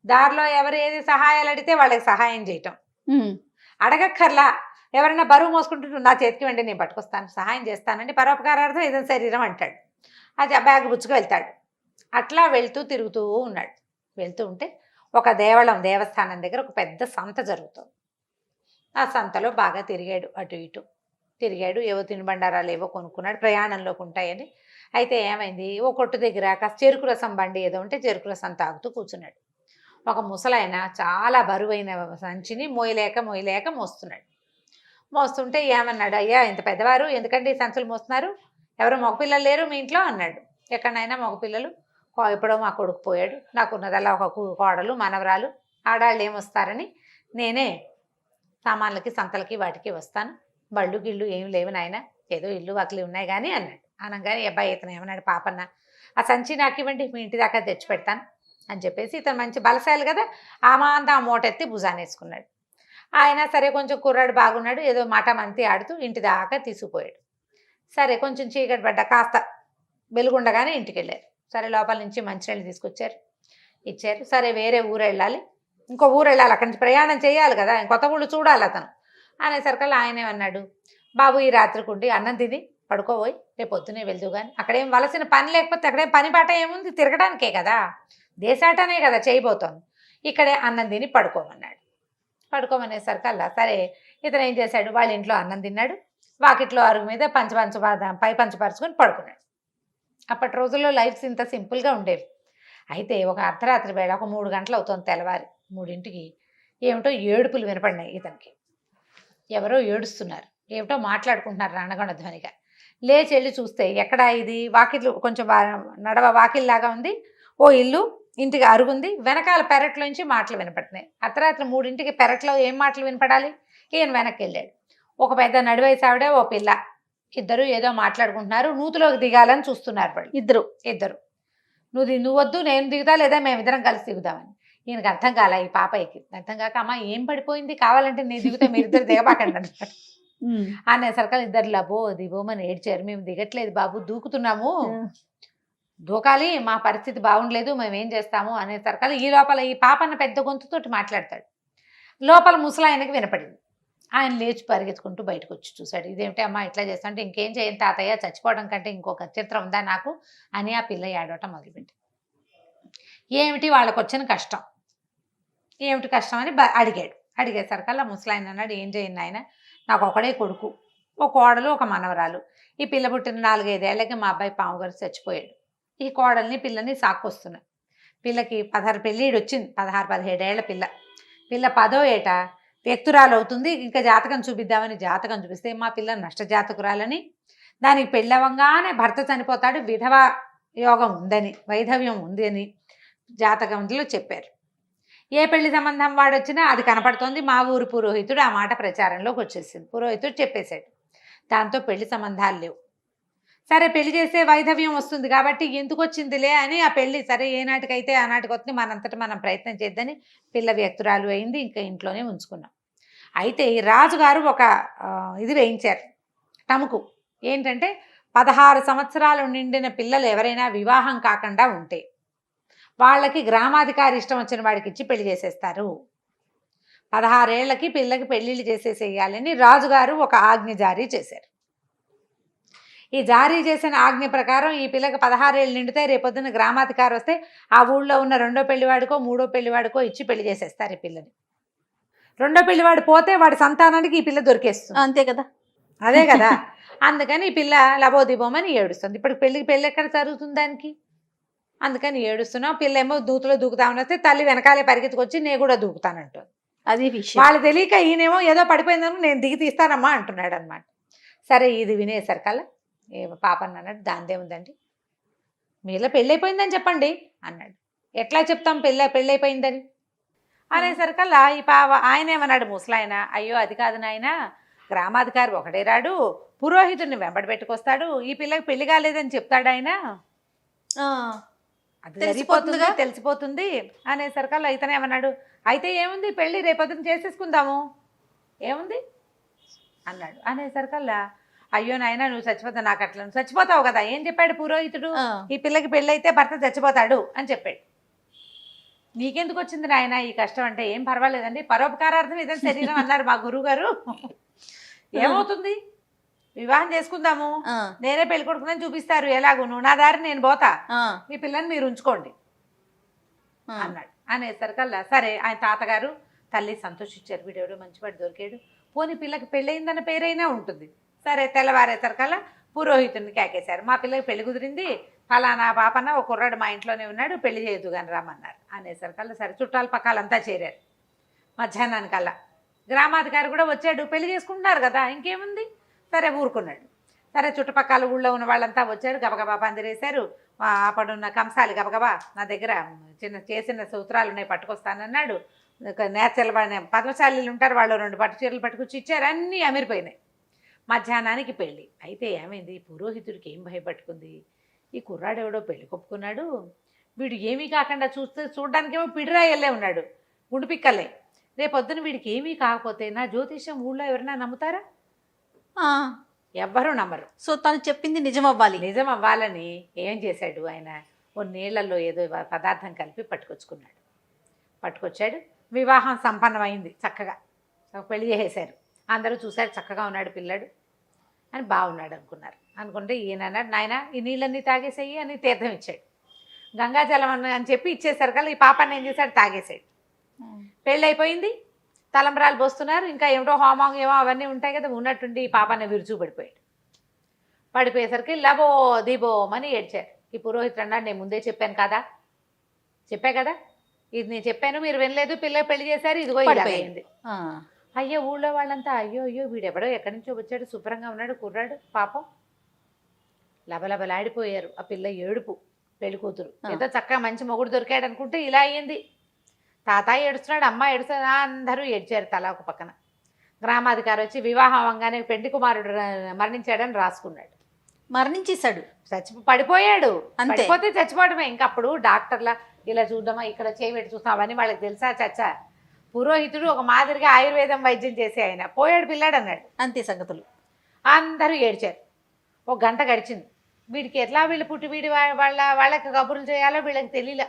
దారిలో ఎవరు ఏది సహాయాలు అడిగితే వాళ్ళకి సహాయం చేయటం, అడగక్కర్లా, ఎవరైనా బరువు మోసుకుంటుంటే నా చేతికి వెండి నేను పట్టుకొస్తాను, సహాయం చేస్తానండి, పరోపకారార్థం ఇతని శరీరం అంటాడు. అది ఆ బ్యాగ్ బుచ్చుకు వెళ్తాడు. అట్లా వెళ్తూ తిరుగుతూ ఉన్నాడు. వెళ్తూ ఉంటే ఒక దేవస్థానం దగ్గర ఒక పెద్ద సంత జరుగుతుంది. ఆ సంతలో బాగా తిరిగాడు, అటు ఇటు తిరిగాడు, ఏవో తినుబండారాలు ఏవో కొనుక్కున్నాడు, ప్రయాణంలోకి ఉంటాయని. అయితే ఏమైంది, ఓ కొట్టు దగ్గర కాస్త చెరుకు రసం బండి ఏదో ఉంటే చెరుకు రసం తాగుతూ కూర్చున్నాడు. ఒక ముసలాయన చాలా బరువైన సంచిని మోయలేక మోస్తున్నాడు. మోస్తుంటే ఏమన్నాడు, అయ్యా ఇంత పెద్దవారు ఎందుకంటే ఈ సంచులు మోస్తున్నారు, ఎవరు మగపిల్లలు లేరు మీ ఇంట్లో అన్నాడు. ఎక్కడైనా మగపిల్లలు, ఎప్పుడో మా కొడుకు పోయాడు, నాకున్నదల్లా ఒక కోడలు మనవరాలు, ఆడాళ్ళు ఏమొస్తారని నేనే సామాన్లకి సంతలకి వాటికి వస్తాను, బళ్ళు గిళ్ళు ఏమి లేవు నాయన, ఏదో ఇల్లు వాకిలి ఉన్నాయి కానీ అన్నాడు. అనగానే అబ్బాయి ఇతను ఏమన్నాడు, పాపన్న ఆ సంచి నాకు ఇవ్వండి, మీ ఇంటి దాకా తెచ్చి పెడతాను అని చెప్పేసి, ఇతను మంచి బలశాలి కదా, ఆ మూట ఎత్తి భుజాన్ని వేసుకున్నాడు. ఆయన సరే కొంచెం కుర్రాడు బాగున్నాడు, ఏదో మాట మంతి ఆడుతూ ఇంటి దాకా తీసుకుపోయాడు. సరే కొంచెం చీకటి పడ్డ కాస్త వెలుగుండగానే ఇంటికి వెళ్ళారు. సరే లోపల నుంచి మంచినీళ్ళు తీసుకొచ్చారు, ఇచ్చారు. సరే వేరే ఊరు వెళ్ళాలి, ఇంకో ఊరు వెళ్ళాలి, అక్కడి నుంచి ప్రయాణం చేయాలి కదా, కొత్త ఊళ్ళు చూడాలి అతను. అనేసరికల్లా ఆయన ఏమన్నాడు, బాబు ఈ రాత్రికి ఉండి అన్నం తిని పడుకోబోయి రేపు పొద్దునే వెళ్తూ కానీ, అక్కడేం వలసిన పని లేకపోతే అక్కడేం పని పాట ఏముంది, తిరగడానికే కదా, దేశాటనే కదా చేయబోతోంది, ఇక్కడే అన్నం తిని పడుకోమన్నాడు. పడుకోమనేసరికల్లా సరే ఇతను ఏం చేశాడు, వాళ్ళ ఇంట్లో అన్నం తిన్నాడు, వాకిట్లో అరుగు మీద పై పంచపరుచుకొని పడుకున్నాడు. అప్పటి రోజుల్లో లైఫ్స్ ఇంత సింపుల్గా ఉండేవి. అయితే ఒక అర్ధరాత్రి వేళ ఒక 3 గంటలు అవుతుంది, తెల్లవారి 3ంటికి ఏమిటో ఏడుపులు వినపడినాయి ఇతనికి. ఎవరో ఏడుస్తున్నారు, ఏమిటో మాట్లాడుకుంటున్నారు రణగణ ధ్వనిగా. లేచి వెళ్ళి చూస్తే ఎక్కడ ఇది, వాకిళ్ళు కొంచెం వాకిల్లాగా ఉంది, ఓ ఇల్లు, ఇంటికి అరుగుంది, వెనకాల పెరట్లోంచి మాటలు వినపడుతున్నాయి. అర్ధరాత్రి 3ంటికి పెరట్లో ఏం మాటలు వినపడాలి. ఈయన వెనక్కి వెళ్ళాడు. ఒక పెద్ద నడివయసు ఆవిడ, ఓ పిల్ల, ఇద్దరు ఏదో మాట్లాడుకుంటున్నారు, నూతిలోకి దిగాలని చూస్తున్నారు వాళ్ళు ఇద్దరు. నువ్వు వద్దు, నేను దిగుతా, లేదా మేమిద్దరం కలిసి దిగుదామని. ఈయనకు అర్థం కాల, ఈ పాపయ్యకి అర్థం కాక, అమ్మ ఏం పడిపోయింది, కావాలంటే నేను దిగుతా, మీరిద్దరు దిగబాకండి అన్నాడు. అనేసరికి ఇద్దరు లబో దిగోమని ఏడ్చారు. మేము దిగట్లేదు బాబు, దూకుతున్నాము, దూకాలి, మా పరిస్థితి బాగుండలేదు, మేమేం చేస్తాము అనేసరికి ఈ లోపల ఈ పాపన్న పెద్ద గొంతుతోటి మాట్లాడతాడు. లోపల ముసలాయనకి వినపడింది. ఆయన లేచి పరిగెత్తుకుంటూ బయటకు వచ్చి చూశాడు. ఇదేమిటి అమ్మ ఇట్లా చేస్తా అంటే, ఇంకేం చేయను తాతయ్య, చచ్చిపోవడం కంటే ఇంకొక చిత్రం ఉందా నాకు అని ఆ పిల్ల ఏడవటం మొదలుపెట్టి, ఏమిటి వాళ్ళకు వచ్చిన కష్టం, ఏమిటి కష్టం అని అడిగేసరికల్లా ముసలాయన అన్నాడు, ఏం చేయను ఆయన, నాకు ఒకడే కొడుకు, ఒక కోడలు, ఒక మనవరాలు, ఈ పిల్ల పుట్టిన 4-5 ఏళ్ళకి మా అబ్బాయి పాము గారు చచ్చిపోయాడు, ఈ కోడల్ని పిల్లని సాక్కొస్తున్నాయి. పిల్లకి 16 పెళ్ళిడు వచ్చింది, 16-17 ఏళ్ల పిల్ల. పిల్ల 10వ ఏట వ్యక్తురాలు అవుతుంది. ఇంకా జాతకం చూపిద్దామని జాతకం చూపిస్తే మా పిల్ల నష్టజాతకురాలని, దానికి పెళ్ళవంగానే భర్త చనిపోతాడు, విధవ యోగం ఉందని, వైధవ్యం ఉంది అని జాతకంలో చెప్పారు. ఏ పెళ్లి సంబంధం వాడొచ్చినా అది కనపడుతోంది. మా ఊరు పురోహితుడు ఆ మాట ప్రచారంలోకి వచ్చేసింది. పురోహితుడు చెప్పేశాడు. దాంతో పెళ్లి సంబంధాలు లేవు. సరే పెళ్లి చేస్తే వైధవ్యం వస్తుంది కాబట్టి ఎందుకు వచ్చిందిలే అని ఆ పెళ్లి సరే ఏనాటికైతే ఆనాటికి వస్తుంది, మనంతటి మనం ప్రయత్నం చేద్దని పిల్ల వ్యక్తురాలు అయింది. ఇంకా ఇంట్లోనే ఉంచుకున్నాం. అయితే ఈ రాజుగారు ఒక ఇది వేయించారు, టముకు. ఏంటంటే 16 సంవత్సరాలు నిండిన పిల్లలు ఎవరైనా వివాహం కాకుండా ఉంటే వాళ్ళకి గ్రామాధికారి ఇష్టం వచ్చిన వాడికి ఇచ్చి పెళ్లి చేసేస్తారు. 16 ఏళ్లకి పిల్లకి పెళ్లిళ్ళు చేసేసేయాలని రాజుగారు ఒక ఆజ్ఞ జారీ చేశారు. ఈ జారీ చేసిన ఆజ్ఞ ప్రకారం ఈ పిల్లకి 16 ఏళ్ళు నిండితే రేపొద్దున గ్రామాధికారి వస్తే ఆ ఊళ్ళో ఉన్న 2వ పెళ్లివాడికో 3వ పెళ్లివాడికో ఇచ్చి పెళ్లి చేసేస్తారు ఈ పిల్లని. 2వ పెళ్లివాడు పోతే వాడి సంతానానికి ఈ పిల్ల దొరికేస్తుంది. అంతే కదా, అదే కదా. అందుకని ఈ పిల్ల లబోదిబోమని ఏడుస్తుంది. ఇప్పుడు పెళ్ళి ఎక్కడ జరుగుతుంది దానికి? అందుకని ఏడుస్తున్నాం. పిల్ల ఏమో దూతలో దూకుతామని వస్తే తల్లి వెనకాలే పరిగెత్తుకొచ్చి నేను కూడా దూకుతానంటుంది. అది విషయం. వాళ్ళు తెలియక ఈయనేమో ఏదో పడిపోయిందని నేను దిగి తీస్తానమ్మా అంటున్నాడు అనమాట. సరే ఇది వినేసరికల్లా ఏ పాపని అన్నాడు, దాందేముందండి, మీలో పెళ్ళైపోయిందని చెప్పండి అన్నాడు. ఎట్లా చెప్తాం పెళ్ళైపోయిందని అనేసరికల్లా ఈ ఆయన ఏమన్నాడు ముసలాయన, అయ్యో అది కాదు నాయన, గ్రామాధికారి ఒకడే రాడు, పురోహితుడిని వెంబడి పెట్టుకొస్తాడు, ఈ పిల్లకి పెళ్లి కాలేదని చెప్తాడు ఆయన, అది తెలిసిపోతుంది అనేసరికల్లా ఇతనే ఏమన్నాడు, అయితే ఏముంది పెళ్ళి రేపొద్దున చేసేసుకుందాము ఏముంది అన్నాడు. అనేసరికల్లా అయ్యో నాయన నువ్వు చచ్చిపోతావు, నాకు అట్లా చచ్చిపోతావు కదా. ఏం చెప్పాడు పురోహితుడు, ఈ పిల్లకి పెళ్ళైతే భర్త చచ్చిపోతాడు అని చెప్పాడు. నీకెందుకు వచ్చింది నాయన ఈ కష్టం అంటే, ఏం పర్వాలేదండి, పరోపకారార్థం ఇదే శరీరం అన్నారు మా గురువు గారు, ఏమవుతుంది వివాహం చేసుకుందాము, నేనే పెళ్లి కొడుకుని చూపిస్తారు, ఎలాగూ నువ్వు నా దారి నేను పోతా, మీ పిల్లని మీరు ఉంచుకోండి అన్నాడు. అనేసరికల్లా సరే ఆయన తాతగారు తల్లి సంతోషించారు, వీడెవడో మంచివాడు దొరికాడు, పోనీ పిల్లకి పెళ్ళయిందన్న పేరైనా ఉంటుంది. సరే తెల్లవారేసరికల్లా పురోహితుడిని కేకేశారు, మా పిల్లకి పెళ్లి కుదిరింది, ఫలానా పాపన్న ఒక కుర్రాడు మా ఇంట్లోనే ఉన్నాడు, పెళ్లి చేయొద్దు కానీ రమ్మన్నారు. అనేసరికల్లా సరే చుట్టాల పక్కాలంతా చేరారు. మధ్యాహ్నానికల్లా గ్రామాధికారి కూడా వచ్చాడు, పెళ్లి చేసుకుంటున్నారు కదా ఇంకేముంది, సరే ఊరుకున్నాడు. సరే చుట్టుపక్కల ఊళ్ళో ఉన్న వాళ్ళంతా వచ్చారు, గబగబా పందిరేశారు. అప్పుడున్న కంసాలి గబగబా నా దగ్గర చేసిన సూత్రాలు ఉన్నాయి పట్టుకొస్తానన్నాడు. నేచర్ల పద్మశాలీలు ఉంటారు, వాళ్ళు 2 పట్టు చీరలు పట్టుకొచ్చి ఇచ్చారు, అన్నీ అమిరిపోయినాయి. మధ్యాహ్నానికి పెళ్ళి. అయితే ఏమైంది, పురోహితుడికి ఏం భయపట్టుకుంది, ఈ కుర్రాడు ఎవడో పెళ్లి కొప్పుకున్నాడు, వీడు ఏమీ కాకుండా చూడడానికేమో పిడిరాయల్లే ఉన్నాడు, గుండు పిక్కలే, రేపొద్దున వీడికి ఏమీ కాకపోతే నా జ్యోతిష్యం ఊళ్ళో ఎవరైనా నమ్ముతారా? ఎవ్వరూ నమ్మరు. సో తను చెప్పింది నిజం అవ్వాలని ఏం చేశాడు ఆయన, ఓ నీళ్లలో ఏదో పదార్థం కలిపి పట్టుకొచ్చాడు. వివాహం సంపన్నమైంది, చక్కగా పెళ్లి చేసేశారు. అందరూ చూశారు, చక్కగా ఉన్నాడు పిల్లాడు అని, బాగున్నాడు అనుకుంటే ఈయన అన్నాడు, నాయన ఈ నీళ్ళన్నీ తాగేసేయి అని తీర్థం ఇచ్చాడు. గంగాజలం అని చెప్పి ఇచ్చేసారు కదా, ఈ పాపాన్ని ఏం చేశాడు, తాగేసాడు. పెళ్ళి అయిపోయింది, తలంబ్రాలు పోస్తున్నారు, ఇంకా ఏమిటో హోమం ఏమో అవన్నీ ఉంటాయి కదా, ఉన్నట్టుండి ఈ పాపాన్ని పడిపోయేసరికి లబో దిబోమని ఏడ్చారు. ఈ పురోహితుడు అన్నాడు, నేను ముందే చెప్పాను కదా, ఇది నేను చెప్పాను మీరు వినలేదు, పిల్లలు పెళ్లి చేశారు, ఇదిగో ఇలాగైంది. అయ్యో ఊళ్ళో వాళ్ళంతా అయ్యో వీడెవడో ఎక్కడి నుంచో వచ్చాడు, శుభ్రంగా ఉన్నాడు కుర్రాడు, పాపం లబలబలాడిపోయారు. ఆ పిల్ల ఏడుపు, పెళ్లి కూతురు ఏదో చక్కగా మంచి మొగుడు దొరికాడు అనుకుంటే ఇలా అయ్యింది. తాతయ్య ఏడుస్తున్నాడు, అమ్మ ఏడుస్తున్నా, అందరూ ఏడ్చారు తలా ఒక పక్కన. గ్రామాధికారి వచ్చి వివాహం అవ్వగానే పెండి కుమారుడు మరణించాడని రాసుకున్నాడు. మరణించేశాడు, పడిపోయాడు. పడిపోతే చచ్చిపోవడమే. ఇంకప్పుడు డాక్టర్ల ఇలా చూద్దామా, ఇక్కడ చేయబెట్టి చూస్తాం, అవన్నీ వాళ్ళకి తెలుసా చచ్చా. పురోహితుడు ఒక మాదిరిగా ఆయుర్వేదం వైద్యం చేసి ఆయన పోయాడు పిల్లాడు అన్నాడు. అంతే సంగతులు. అందరూ ఏడ్చారు. ఒక గంట గడిచింది. వీడికి ఎట్లా వీళ్ళు పుట్టి వాళ్ళకి కబుర్లు చేయాలో వీళ్ళకి తెలియలే.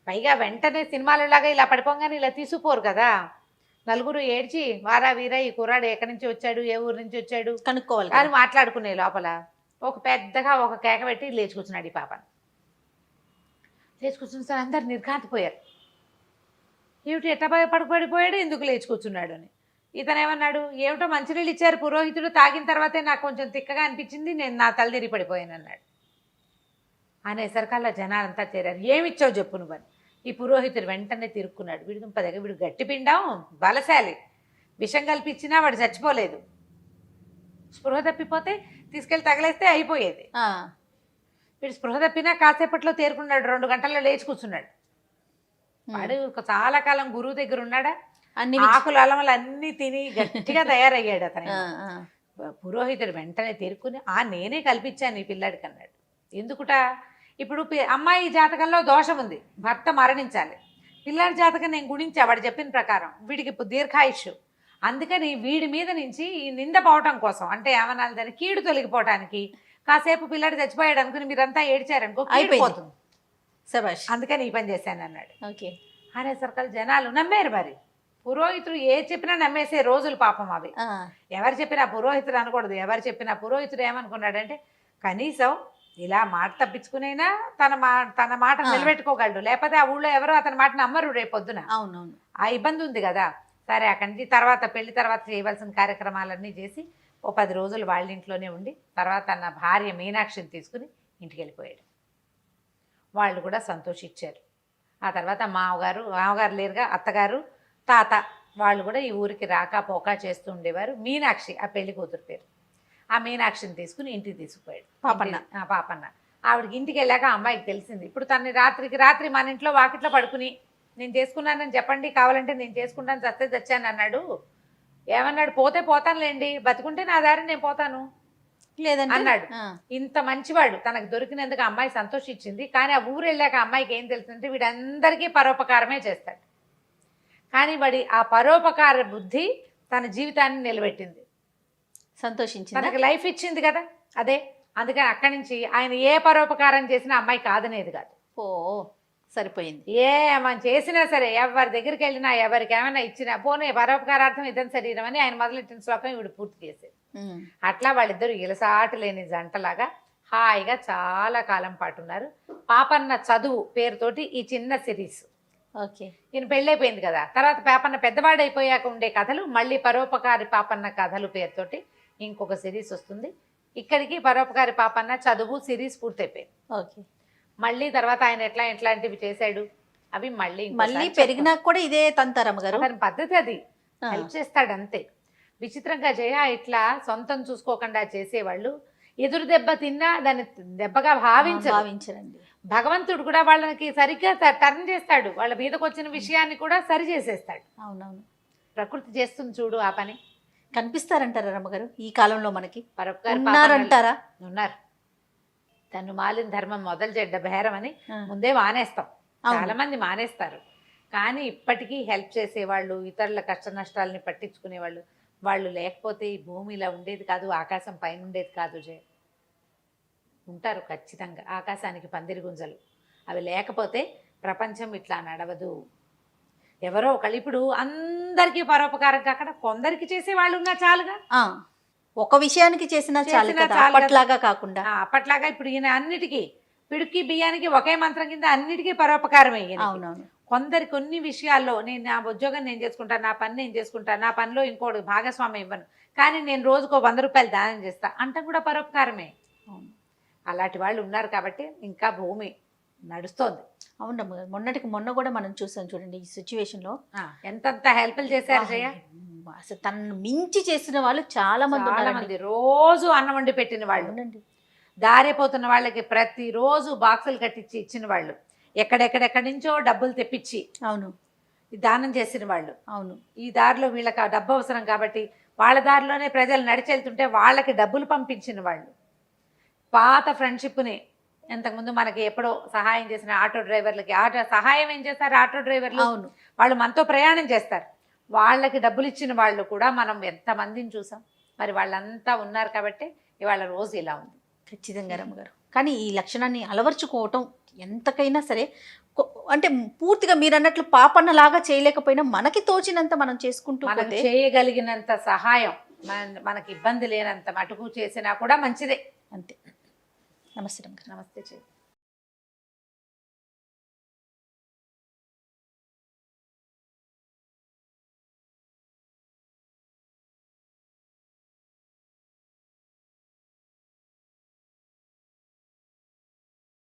పైగా వెంటనే సినిమాలలాగా ఇలా పడిపోగానే ఇలా తీసుకుపోరు కదా. నలుగురు ఏడ్చి వారా వీరా ఈ కుర్రాడు ఎక్కడి నుంచి వచ్చాడు, ఏ ఊరు నుంచి వచ్చాడు కనుక్కోవాలి అని మాట్లాడుకునే లోపల ఒక పెద్దగా ఒక కేక పెట్టి లేచి కూర్చున్నాడు. ఈ పాపని లేచి కూర్చున్న సార్ అందరు నిర్ఘాంతపోయారు. ఏమిటి ఎట్లా పడిపోయాడు, ఎందుకు లేచి కూర్చున్నాడు అని. ఇతను ఏమన్నాడు, ఏమిటో మంచినీళ్ళు ఇచ్చారు పురోహితుడు, తాగిన తర్వాతే నాకు కొంచెం తిక్కగా అనిపించింది, నేను నా తల తిరిగి పడిపోయాను అన్నాడు. అనేసరికల్లా జనాలంతా చేరారు. ఏమిచ్చావు చెప్పు నువ్వని. ఈ పురోహితుడు వెంటనే తిరుక్కున్నాడు. వీడి దుంపదగ వీడు గట్టి పిండం, బలశాలి, విషం కల్పించినా వాడు చచ్చిపోలేదు. స్పృహ తప్పిపోతే తీసుకెళ్ళి తగలేస్తే అయిపోయేది. వీడు స్పృహ తప్పినా కాసేపట్లో తేరుకున్నాడు. 2 గంటల్లో లేచి కూర్చున్నాడు. వాడు చాలా కాలం గురువు దగ్గర ఉన్నాడా, అన్ని ఆకులు అలమలు అన్నీ తిని గట్టిగా తయారయ్యాడు అతను. పురోహితుడు వెంటనే తేరుకుని నేనే కల్పించాను ఈ పిల్లాడికి అన్నాడు. ఎందుకుట, ఇప్పుడు అమ్మాయి జాతకంలో దోషం ఉంది, భర్త మరణించాలి. పిల్లాడి జాతకం నేను గుణించా వాడు చెప్పిన ప్రకారం. వీడికి దీర్ఘాయుష్, అందుకని వీడి మీద నుంచి ఈ నింద పోవటం కోసం, అంటే ఏమనాలి దాన్ని, కీడు తొలగిపోవటానికి కాసేపు పిల్లాడు చచ్చిపోయాడు అనుకుని మీరంతా ఏడ్చారనుకో అయిపోతుంది, అందుకని ఈ పని చేశాను అన్నాడు. ఓకే అనేసరికి జనాలు నమ్మారు. మరి పురోహితుడు ఏ చెప్పినా నమ్మేసే రోజులు పాపం అవి. ఎవరు చెప్పినా పురోహితుడు అనకూడదు. ఎవరు చెప్పినా పురోహితుడు ఏమనుకున్నాడంటే కనీసం ఇలా మాట తప్పించుకునైనా తన మాట నిలబెట్టుకోగలడు, లేకపోతే ఆ ఊళ్ళో ఎవరో అతని మాట నమ్మరు రేపొద్దున. అవునవును, ఆ ఇబ్బంది ఉంది కదా. సరే అక్కడి నుంచి తర్వాత పెళ్లి తర్వాత చేయవలసిన కార్యక్రమాలన్నీ చేసి ఓ 10 రోజులు వాళ్ళ ఇంట్లోనే ఉండి తర్వాత తన భార్య మీనాక్షిని తీసుకుని ఇంటికి వెళ్ళిపోయాడు. వాళ్ళు కూడా సంతోషించారు. ఆ తర్వాత మామగారు లేరుగా, అత్తగారు, తాత వాళ్ళు కూడా ఈ ఊరికి రాక పోకా చేస్తూ ఉండేవారు. మీనాక్షి ఆ పెళ్లి కూతురు పేరు. ఆ మీనాక్షిని తీసుకుని ఇంటికి తీసుకుపోయాడు పాపన్న. ఆవిడకి ఇంటికి వెళ్ళాక అమ్మాయికి తెలిసింది. ఇప్పుడు తనని రాత్రి మన ఇంట్లో వాకిట్లో పడుకుని నేను చేసుకున్నానని చెప్పండి, కావాలంటే నేను చేసుకుంటాను, చస్తే చచ్చాను అన్నాడు. ఏమన్నాడు, పోతే పోతానులేండి, బతుకుంటే నా దారి నేను పోతాను లేదని అన్నాడు. ఇంత మంచివాడు, తనకు దొరికినందుకు అమ్మాయి సంతోషించింది. కానీ ఆ ఊరు వెళ్ళాక అమ్మాయికి ఏం తెలిసిందంటే వీడందరికీ పరోపకారమే చేస్తాడు. కానీ వాడి ఆ పరోపకార బుద్ధి తన జీవితాన్ని నిలబెట్టింది, సంతోషించింది, తనకు లైఫ్ ఇచ్చింది కదా అదే. అందుకని అక్కడి నుంచి ఆయన ఏ పరోపకారం చేసినా అమ్మాయి కాదనేది కాదు. సరిపోయింది. మనం చేసినా సరే ఎవరి దగ్గరికి వెళ్ళినా ఎవరికి ఏమైనా ఇచ్చినా పోనీ పరోపకారార్థం ఇదని శరీరం అని ఆయన మొదలెట్టిన శ్లోకం ఇవిడు పూర్తి చేసేది. అట్లా వాళ్ళిద్దరూ ఇలసాటు లేని జంటలాగా హాయిగా చాలా కాలం పాటు ఉన్నారు. పాపన్న చదువు పేరుతోటి ఈ చిన్న సిరీస్. ఓకే, ఈయన పెళ్ళైపోయింది కదా, తర్వాత పాపన్న పెద్దవాడైపోయాక ఉండే కథలు, మళ్ళీ పరోపకారి పాపన్న కథలు పేరుతోటి ఇంకొక సిరీస్ వస్తుంది. ఇక్కడికి పరోపకారి పాపన్న చదువు సిరీస్ పూర్తయిపోయింది. ఓకే, మళ్ళీ తర్వాత ఆయన ఎట్లాంటివి చేశాడు అవి మళ్ళీ పెరిగినాక కూడా ఇదే తంతారమ్మ గారు, అతని పద్ధతి అది, హెల్ప్ చేస్తాడు అంతే. విచిత్రంగా జయ ఇట్లా సొంతం చూసుకోకుండా చేసేవాళ్ళు ఎదురు దెబ్బ తిన్నా దాన్ని దెబ్బగా భావించరండి. భగవంతుడు కూడా వాళ్ళకి సరిగ్గా టర్న్ చేస్తాడు, వాళ్ళ మీదకి వచ్చిన విషయాన్ని కూడా సరి చేసేస్తాడు. అవునవును, ప్రకృతి చేస్తుంది చూడు ఆ పని. కనిపిస్తారంటారా రమ్మగారు ఈ కాలంలో మనకి? ఉన్నారంటారా? ఉన్నారు. తను మాలిన ధర్మం మొదలు చెడ్డ బేరం అని ముందే మానేస్తాం, చాలా మంది మానేస్తారు. కానీ ఇప్పటికీ హెల్ప్ చేసేవాళ్ళు, ఇతరుల కష్ట నష్టాలని పట్టించుకునేవాళ్ళు వాళ్ళు లేకపోతే ఈ భూమి ఇలా ఉండేది కాదు, ఆకాశం పైన ఉండేది కాదు. జయ ఉంటారు ఖచ్చితంగా, ఆకాశానికి పందిరి గుంజలు అవి లేకపోతే ప్రపంచం ఇట్లా నడవదు. ఎవరో ఒకళ్ళు ఇప్పుడు అందరికీ పరోపకారం కాకుండా కొందరికి చేసే వాళ్ళు ఉన్నా చాలుగా. ఒక విషయానికి చేసినా చాలు, అప్పట్లాగా కాకుండా. అప్పట్లాగా ఇప్పుడు ఈయన అన్నిటికీ పిడుక్కి బియ్యానికి ఒకే మంత్రం కింద అన్నిటికీ పరోపకారం అయ్యింది. అవునవును, కొన్ని విషయాల్లో నేను నా ఉద్యోగం నేను చేసుకుంటాను, నా పని నేను చేసుకుంటాను, నా పనిలో ఇంకోటి భాగస్వామ్యం ఇవ్వను, కానీ నేను రోజుకో 100 రూపాయలు దానం చేస్తా అంటే కూడా పరోపకారమే. అలాంటి వాళ్ళు ఉన్నారు కాబట్టి ఇంకా భూమి నడుస్తోంది. అవునమ్మ, మొన్నటికి మొన్న కూడా మనం చూసాం చూడండి, ఈ సిచ్యువేషన్ లో ఎంతంత హెల్ప్లు చేశారు జయ. అసలు తనను మించి చేసిన వాళ్ళు చాలా మంది, రోజు అన్నం వండి పెట్టిన వాళ్ళు, దారిపోతున్న వాళ్ళకి ప్రతిరోజు బాక్సులు కట్టించి ఇచ్చిన వాళ్ళు, ఎక్కడెక్కడెక్కడి నుంచో డబ్బులు తెప్పించి అవును దానం చేసిన వాళ్ళు. అవును, ఈ దారిలో వీళ్ళకి ఆ డబ్బు అవసరం కాబట్టి వాళ్ళ దారిలోనే ప్రజలు నడిచెళ్తుంటే వాళ్ళకి డబ్బులు పంపించిన వాళ్ళు. పాత ఫ్రెండ్షిప్ని ఇంతకుముందు మనకి ఎప్పుడో సహాయం చేసిన ఆటో డ్రైవర్లకి సహాయం ఏం చేస్తారు ఆటో డ్రైవర్లు, అవును వాళ్ళు మనతో ప్రయాణం చేస్తారు, వాళ్ళకి డబ్బులు ఇచ్చిన వాళ్ళు కూడా మనం ఎంతమందిని చూసాం. మరి వాళ్ళంతా ఉన్నారు కాబట్టి ఇవాళ రోజు ఇలా ఉంది. ఖచ్చితంగా రమ్మగారు. కానీ ఈ లక్షణాన్ని అలవర్చుకోవటం ఎంతకైనా సరే, అంటే పూర్తిగా మీరు అన్నట్లు పాపన్నలాగా చేయలేకపోయినా మనకి తోచినంత మనం చేసుకుంటూ చేయగలిగినంత సహాయం, మనకి ఇబ్బంది లేనంత మటుకు చేసినా కూడా మంచిదే. అంతే. నమస్తే. నమస్తే.